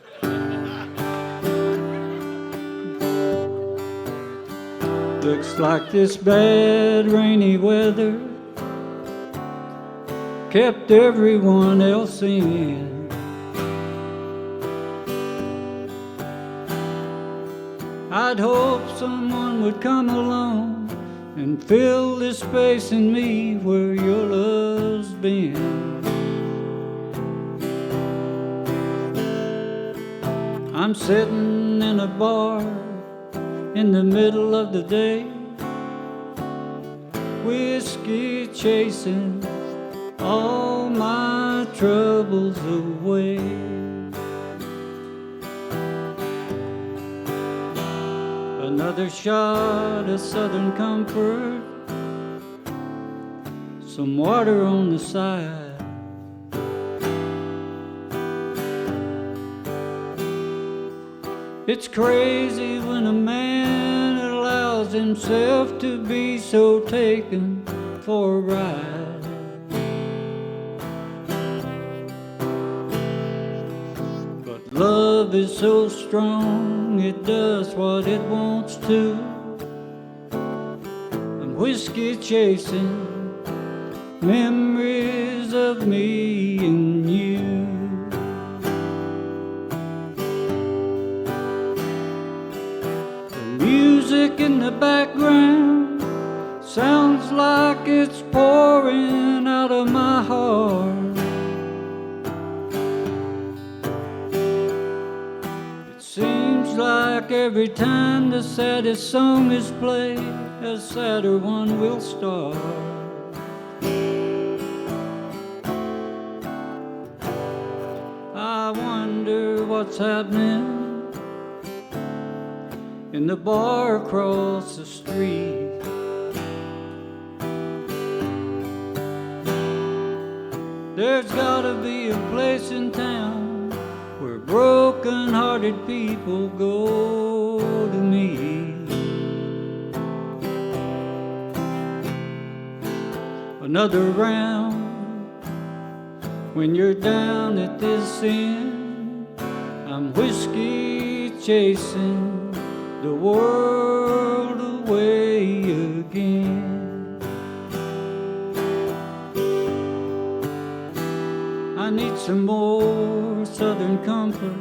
Looks like this bad rainy weather kept everyone else in. I'd hope someone would come along and fill this space in me where your love's been. I'm sitting in a bar in the middle of the day, whiskey chasing all my troubles away. Another shot of Southern comfort, some water on the side. It's crazy when a man allows himself to be so taken for a ride. But love is so strong, it does what it wants to. I'm whiskey chasing memories of me and you. Music in the background sounds like it's pouring out of my heart. It seems like every time the saddest song is played, a sadder one will start. I wonder what's happening in the bar across the street. There's gotta be a place in town where broken-hearted people go to meet. Another round when you're down at this end. I'm whiskey chasing the world away again. I need some more Southern comfort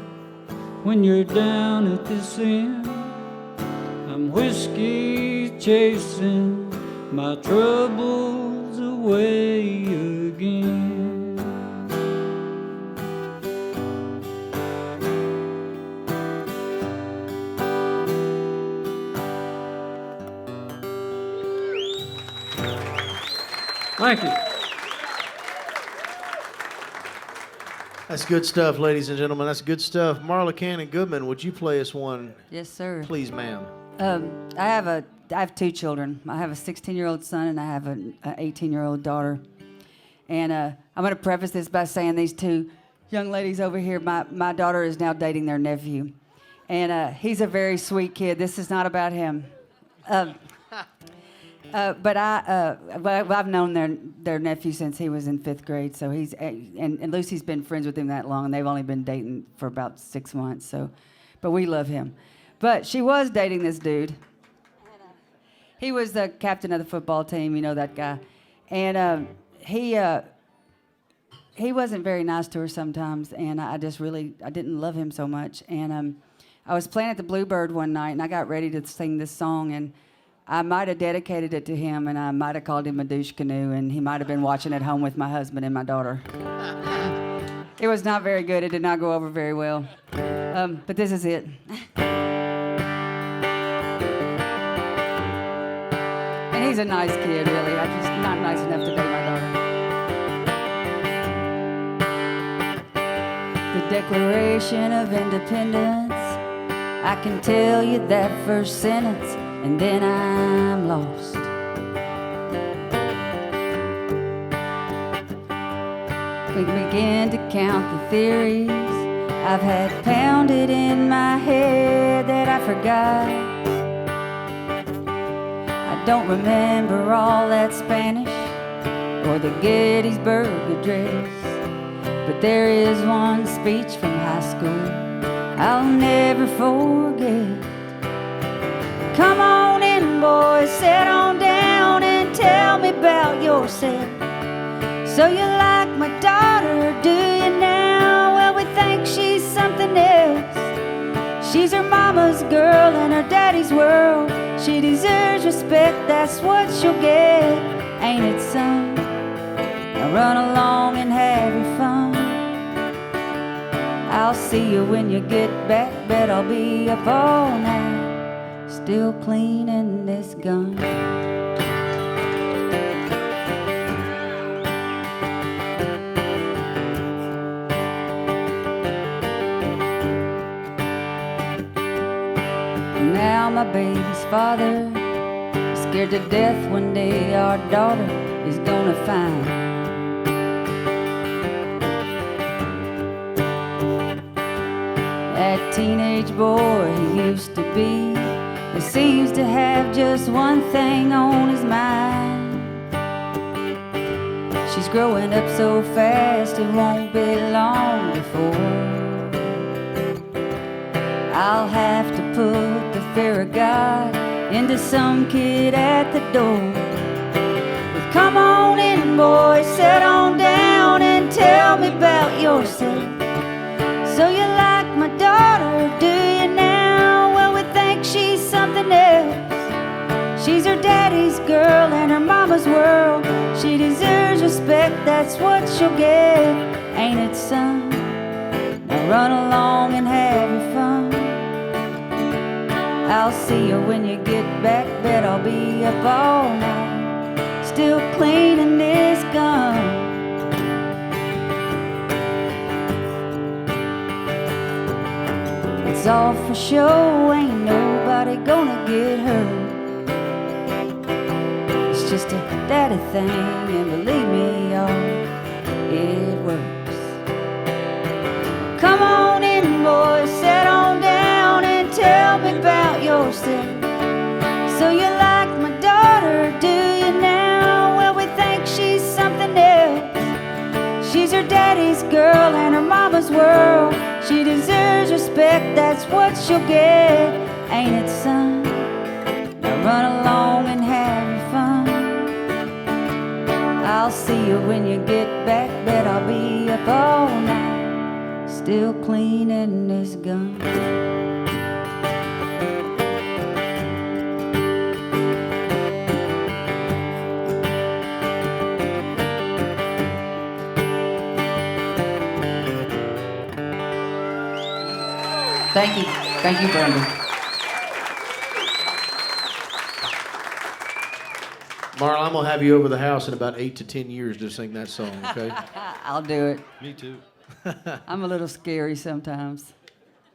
when you're down at this end. I'm whiskey chasing my troubles away again. Thank you. That's good stuff, ladies and gentlemen. That's good stuff. Marla Cannon-Goodman, would you play us one, Yes, sir. please, ma'am? I have two children. I have a 16-year-old son and I have an 18-year-old daughter. And I'm going to preface this by saying these two young ladies over here, my daughter is now dating their nephew. And he's a very sweet kid. This is not about him. But I've known their nephew since he was in 5th grade. So and Lucy's been friends with him that long, and they've only been dating for about 6 months. So, but we love him. But she was dating this dude. He was the captain of the football team, you know that guy, and he wasn't very nice to her sometimes, and I didn't love him so much. And I was playing at the Bluebird one night, and I got ready to sing this song, and I might have dedicated it to him, and I might have called him a douche canoe, and he might have been watching at home with my husband and my daughter. It was not very good. It did not go over very well. But this is it. And he's a nice kid, really. I'm just not nice enough to date my daughter. The Declaration of Independence. I can tell you that first sentence, and then I'm lost. We begin to count the theories I've had pounded in my head that I forgot. I don't remember all that Spanish or the Gettysburg Address, but there is one speech from high school I'll never forget. Come on in, boys, sit on down and tell me about yourself. So you like my daughter, do you now? Well, we think she's something else. She's her mama's girl in her daddy's world. She deserves respect, that's what she'll get. Ain't it, son? Now run along and have your fun. I'll see you when you get back, bet I'll be up all night, still cleaning this gun. Now my baby's father is scared to death one day our daughter is gonna find. That teenage boy he used to be, he seems to have just one thing on his mind. She's growing up so fast it won't be long before I'll have to put the fear of God into some kid at the door. But come on in, boys, sit on down and tell me about yourself. So you like my daughter, do you now? Well, we think she's something else. She's her daddy's girl in her mama's world. She deserves respect, that's what she'll get. Ain't it, son? Now run along and have your fun. I'll see you when you get back, bet I'll be up all night, still cleaning this gun. It's all for show, ain't nobody gonna get hurt. It's just a daddy thing, and believe me, y'all, it works. Come on in, boys, sit on down and tell me about yourself. So you like my daughter, do you now? Well, we think she's something else. She's her daddy's girl in her mama's world. She deserves respect, that's what she'll get. Ain't it, son? Now run along and have your fun. I'll see you when you get back, bet I'll be up all night, still cleaning this gun. Thank you. Thank you, Brenda. Marla, I'm going to have you over the house in about 8 to 10 years to sing that song, okay? I'll do it. Me too. I'm a little scary sometimes.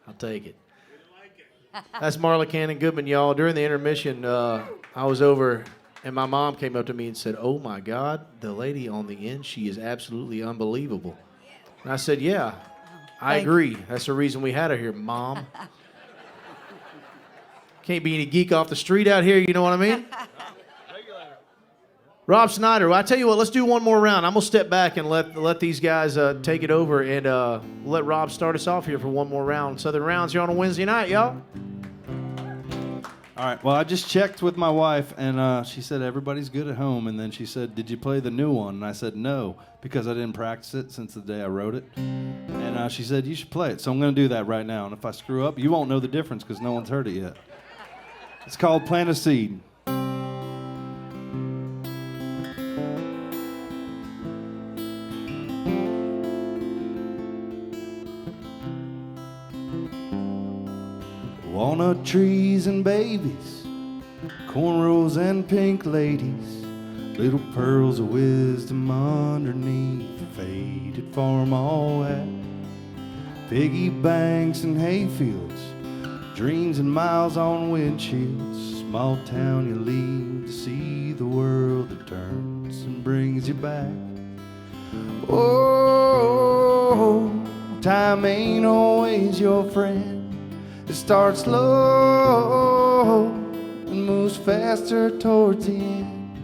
I'll take it. That's Marla Cannon-Goodman, y'all. During the intermission, I was over, and my mom came up to me and said, "Oh, my God, the lady on the end, she is absolutely unbelievable." And I said, "Yeah, I agree. That's the reason we had her here, Mom." Can't be any geek off the street out here, you know what I mean? Rob Snyder, well, I tell you what, let's do one more round. I'm going to step back and let these guys take it over and let Rob start us off here for one more round. Southern Rounds here on a Wednesday night, y'all. All right. Well, I just checked with my wife, and she said everybody's good at home. And then she said, "Did you play the new one?" And I said, "No," because I didn't practice it since the day I wrote it. And she said, "You should play it." So I'm going to do that right now. And if I screw up, you won't know the difference because no one's heard it yet. It's called "Plant a Seed." Walnut trees and babies, cornrows and pink ladies, little pearls of wisdom underneath the faded farm all hat. Piggy banks and hayfields, dreams and miles on windshields, small town you leave to see the world that turns and brings you back. Oh, time ain't always your friend. It starts slow and moves faster towards the end.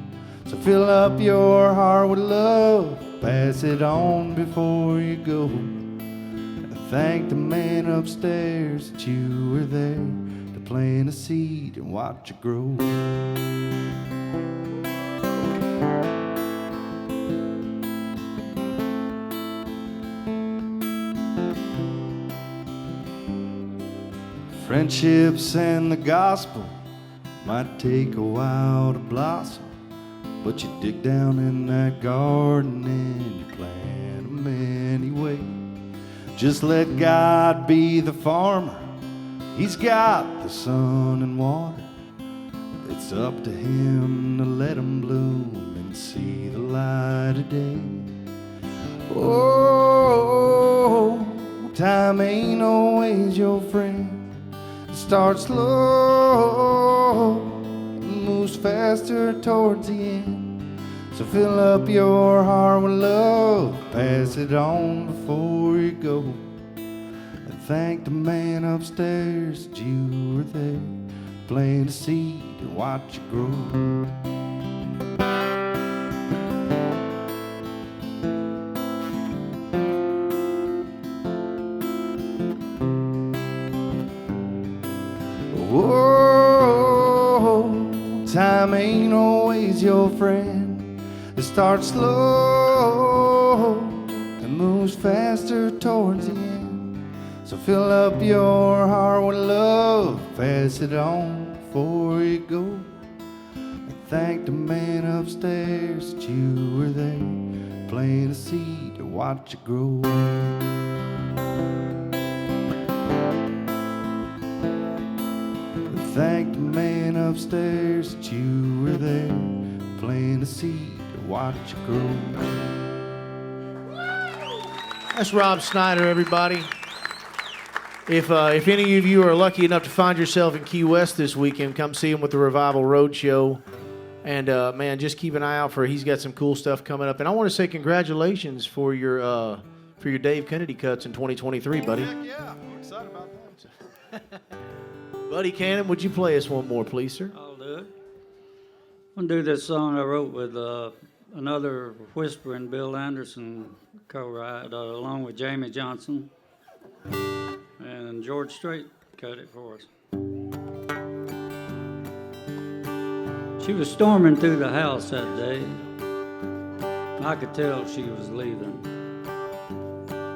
So fill up your heart with love, pass it on before you go. And thank the man upstairs that you were there to plant a seed and watch it grow. Friendships and the gospel might take a while to blossom, but you dig down in that garden and you plant them anyway. Just let God be the farmer. He's got the sun and water. It's up to him to let them bloom and see the light of day. Oh, time ain't always your friend. Starts slow, moves faster towards the end. So fill up your heart with love, pass it on before you go. And thank the man upstairs that you were there, plant a seed and watch it grow. Whoa, time ain't always your friend. It starts slow and moves faster towards the end. So fill up your heart with love, pass it on before you go. And thank the man upstairs that you were there, plant a seed and watch it grow. Thank the man upstairs that you were there, plant a seed and watch it grow. That's Rob Snyder, everybody. If any of you are lucky enough to find yourself in Key West this weekend, come see him with the Revival Roadshow. And man, just keep an eye out for it. He's got some cool stuff coming up. And I want to say congratulations for your Dave Kennedy cuts in 2023, buddy. Heck yeah, we're excited about that. Buddy Cannon, would you play us one more, please, sir? I'll do it. I'm going to do this song I wrote with another whispering Bill Anderson co-write along with Jamie Johnson. And George Strait cut it for us. She was storming through the house that day. I could tell she was leaving.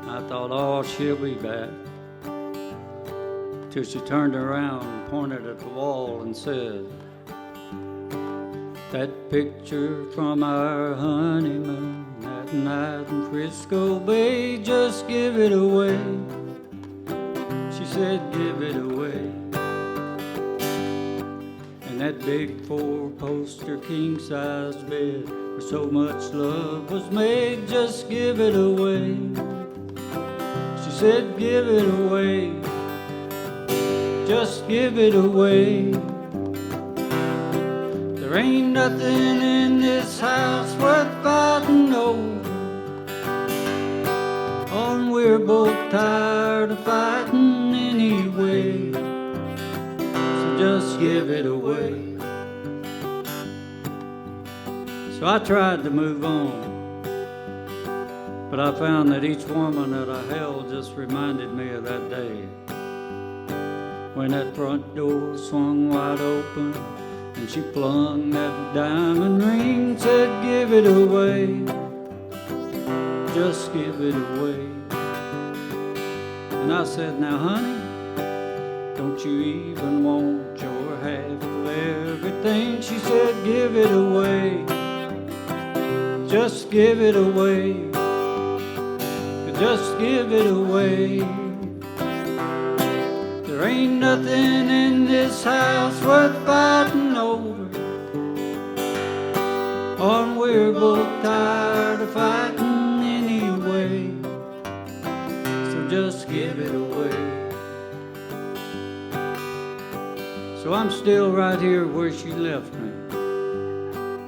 I thought, oh, she'll be back. Till she turned around and pointed at the wall and said, that picture from our honeymoon that night in Frisco Bay, just give it away. She said, give it away. And that big four-poster king-sized bed where so much love was made, just give it away. She said, give it away. Just give it away. There ain't nothing in this house worth fighting over. Oh, and we're both tired of fighting anyway. So just give it away. So So I tried to move on, but I found that each woman that I held just reminded me of that day when that front door swung wide open and she flung that diamond ring, said, give it away, just give it away. And I said, now honey, don't you even want your half of everything? She said, give it away, just give it away, just give it away. There ain't nothing in this house worth fighting over, and we're both tired of fighting anyway, so just give it away. So I'm still right here where she left me,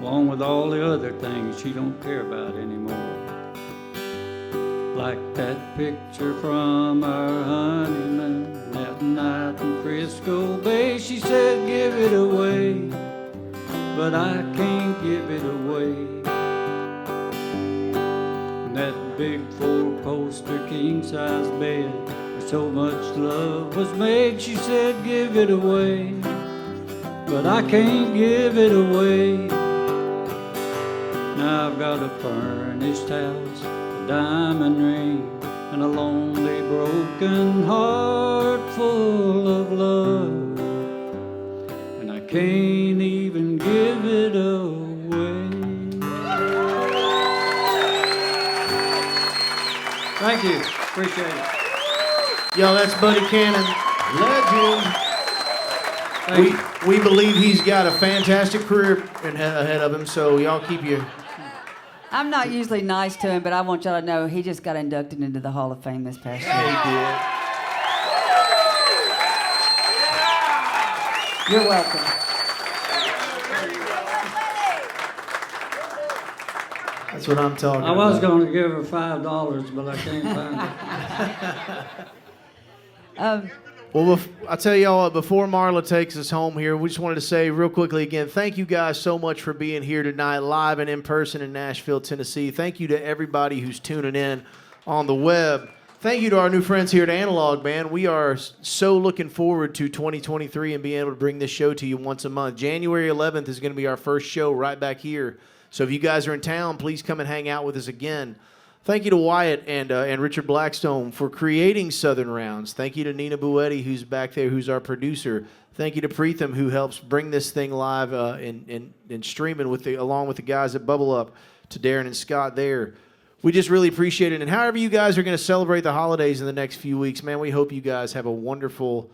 along with all the other things she don't care about anymore. Like that picture from our honeymoon that night in Frisco Bay. She said, give it away, but I can't give it away. And that big four-poster king-size bed where so much love was made. She said, give it away, but I can't give it away. Now I've got a furnished house, a diamond ring, and a lonely broken heart full of love, and I can't even give it away. Thank you, appreciate it. Yo, that's Buddy Cannon, legend. We believe he's got a fantastic career ahead of him, so y'all keep your... I'm not usually nice to him, but I want y'all to know he just got inducted into the Hall of Fame this past year. He did. You're welcome. That's what I'm talking I about. was going to give her $5, but I can't find it. Well, I'll tell y'all, before Marla takes us home here, we just wanted to say real quickly again, thank you guys so much for being here tonight, live and in person in Nashville, Tennessee. Thank you to everybody who's tuning in on the web. Thank you to our new friends here at Analog, man. We are so looking forward to 2023 and being able to bring this show to you once a month. January 11th is going to be our first show right back here. So if you guys are in town, please come and hang out with us again. Thank you to Wyatt and Richard Blackstone for creating Southern Rounds. Thank you to Nina Buetti, who's back there, who's our producer. Thank you to Preetham, who helps bring this thing live and streaming along with the guys at Bubble Up, to Darren and Scott there. We just really appreciate it. And however you guys are going to celebrate the holidays in the next few weeks, man, we hope you guys have a wonderful,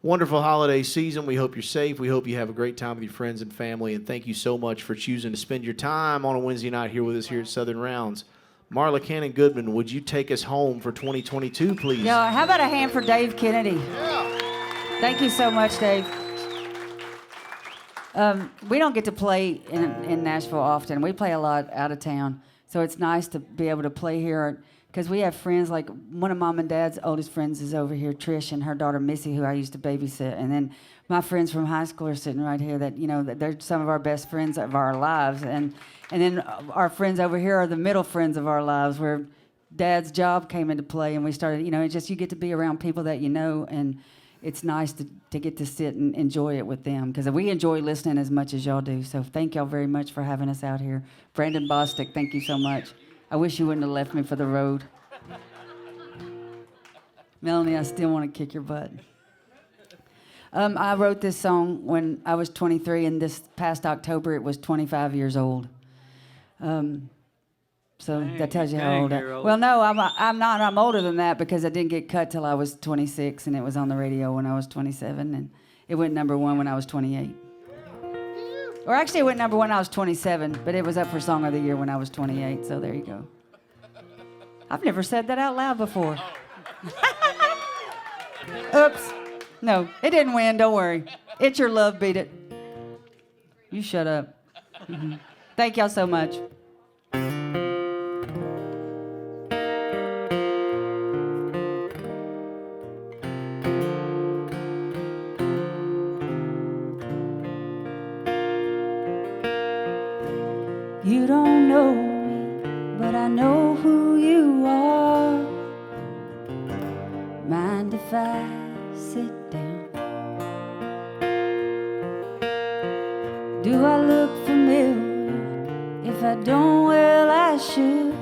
wonderful holiday season. We hope you're safe. We hope you have a great time with your friends and family. And thank you so much for choosing to spend your time on a Wednesday night here with us here at Southern Rounds. Marla Cannon-Goodman, would you take us home for 2022, please? Yeah, how about a hand for Dave Kennedy? Yeah. Thank you so much, Dave. We don't get to play in Nashville often. We play a lot out of town, so it's nice to be able to play here because we have friends, like one of Mom and Dad's oldest friends is over here, Trish, and her daughter Missy, who I used to babysit. And then my friends from high school are sitting right here that, that they're some of our best friends of our lives. And then our friends over here are the middle friends of our lives, where Dad's job came into play, and we started, it's just you get to be around people that you know, and it's nice to get to sit and enjoy it with them, because we enjoy listening as much as y'all do. So thank y'all very much for having us out here. Brandon Bostic, thank you so much. I wish you wouldn't have left me for the road. Melanie, I still want to kick your butt. I wrote this song when I was 23, and this past October it was 25 years old. So that tells you how old I am. Well, no, I'm not. I'm older than that because I didn't get cut till I was 26, and it was on the radio when I was 27, and it went number one when I was 28. Or actually, it went number one when I was 27, but it was up for Song of the Year when I was 28, so there you go. I've never said that out loud before. Oops. No, it didn't win. Don't worry. It's your love, beat it. You shut up. Thank y'all so much. You don't know me, but I know who you are. Mind if I sit down? Do I look familiar? If I don't, well, I should.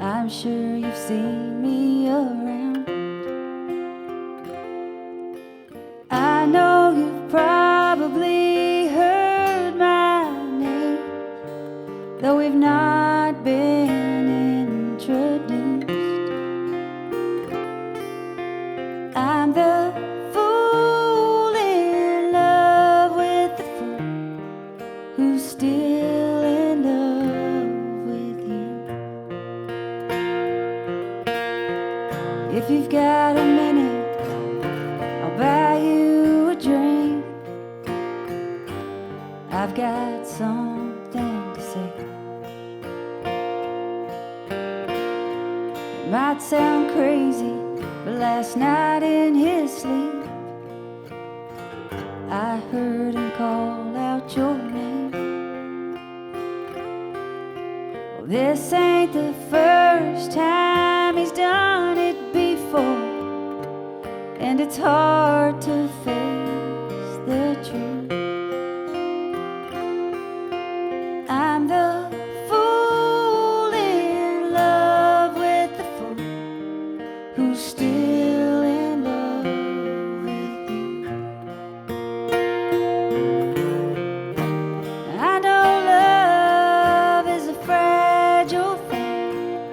I'm sure you've seen me around. I know you've probably heard my name, though we've not been introduced. I'm the fool in love with the fool who's still in love with you. If you've got a minute, I'll buy you a drink. I've got something to say. It might sound crazy, but last night in his sleep, I heard him call out your name. Well, this ain't the first time he's done it before, and it's hard to face the truth. I'm the fool in love with the fool who's still in love with you. I know love is a fragile thing,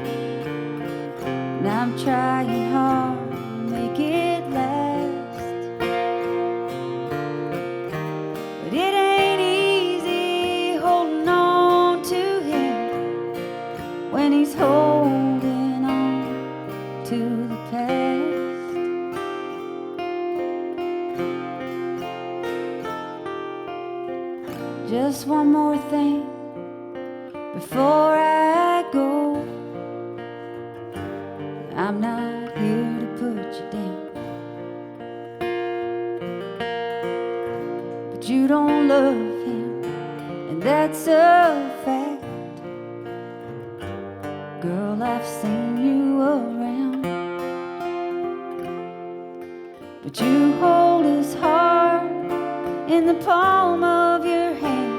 and I'm trying hard to make it last. But it ain't easy holding on to him when he's holding on to the past. Just one more thing before I go. I'm not here to put you down, but you don't love him, and that's a fact. Girl, I've seen you around, but you hold his heart in the palm of your hand,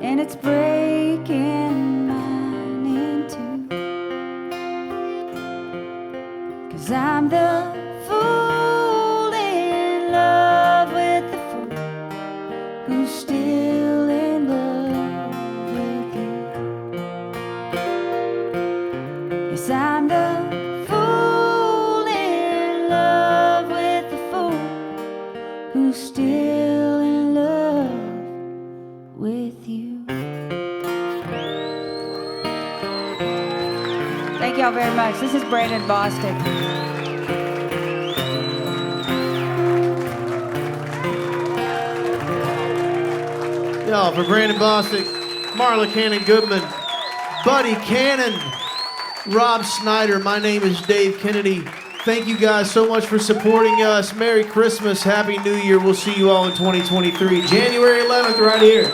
and it's breaking mine in two. 'Cause I'm the fool in love with the fool who's still in love with you. Yes, I'm the fool in love with the fool who's still in love with you. Thank y'all very much. This is Brandon Bostic. Y'all, for Brandon Bostic, Marla Cannon-Goodman, Buddy Cannon, Rob Snyder, my name is Dave Kennedy. Thank you guys so much for supporting us. Merry Christmas, Happy New Year. We'll see you all in 2023. January 11th right here.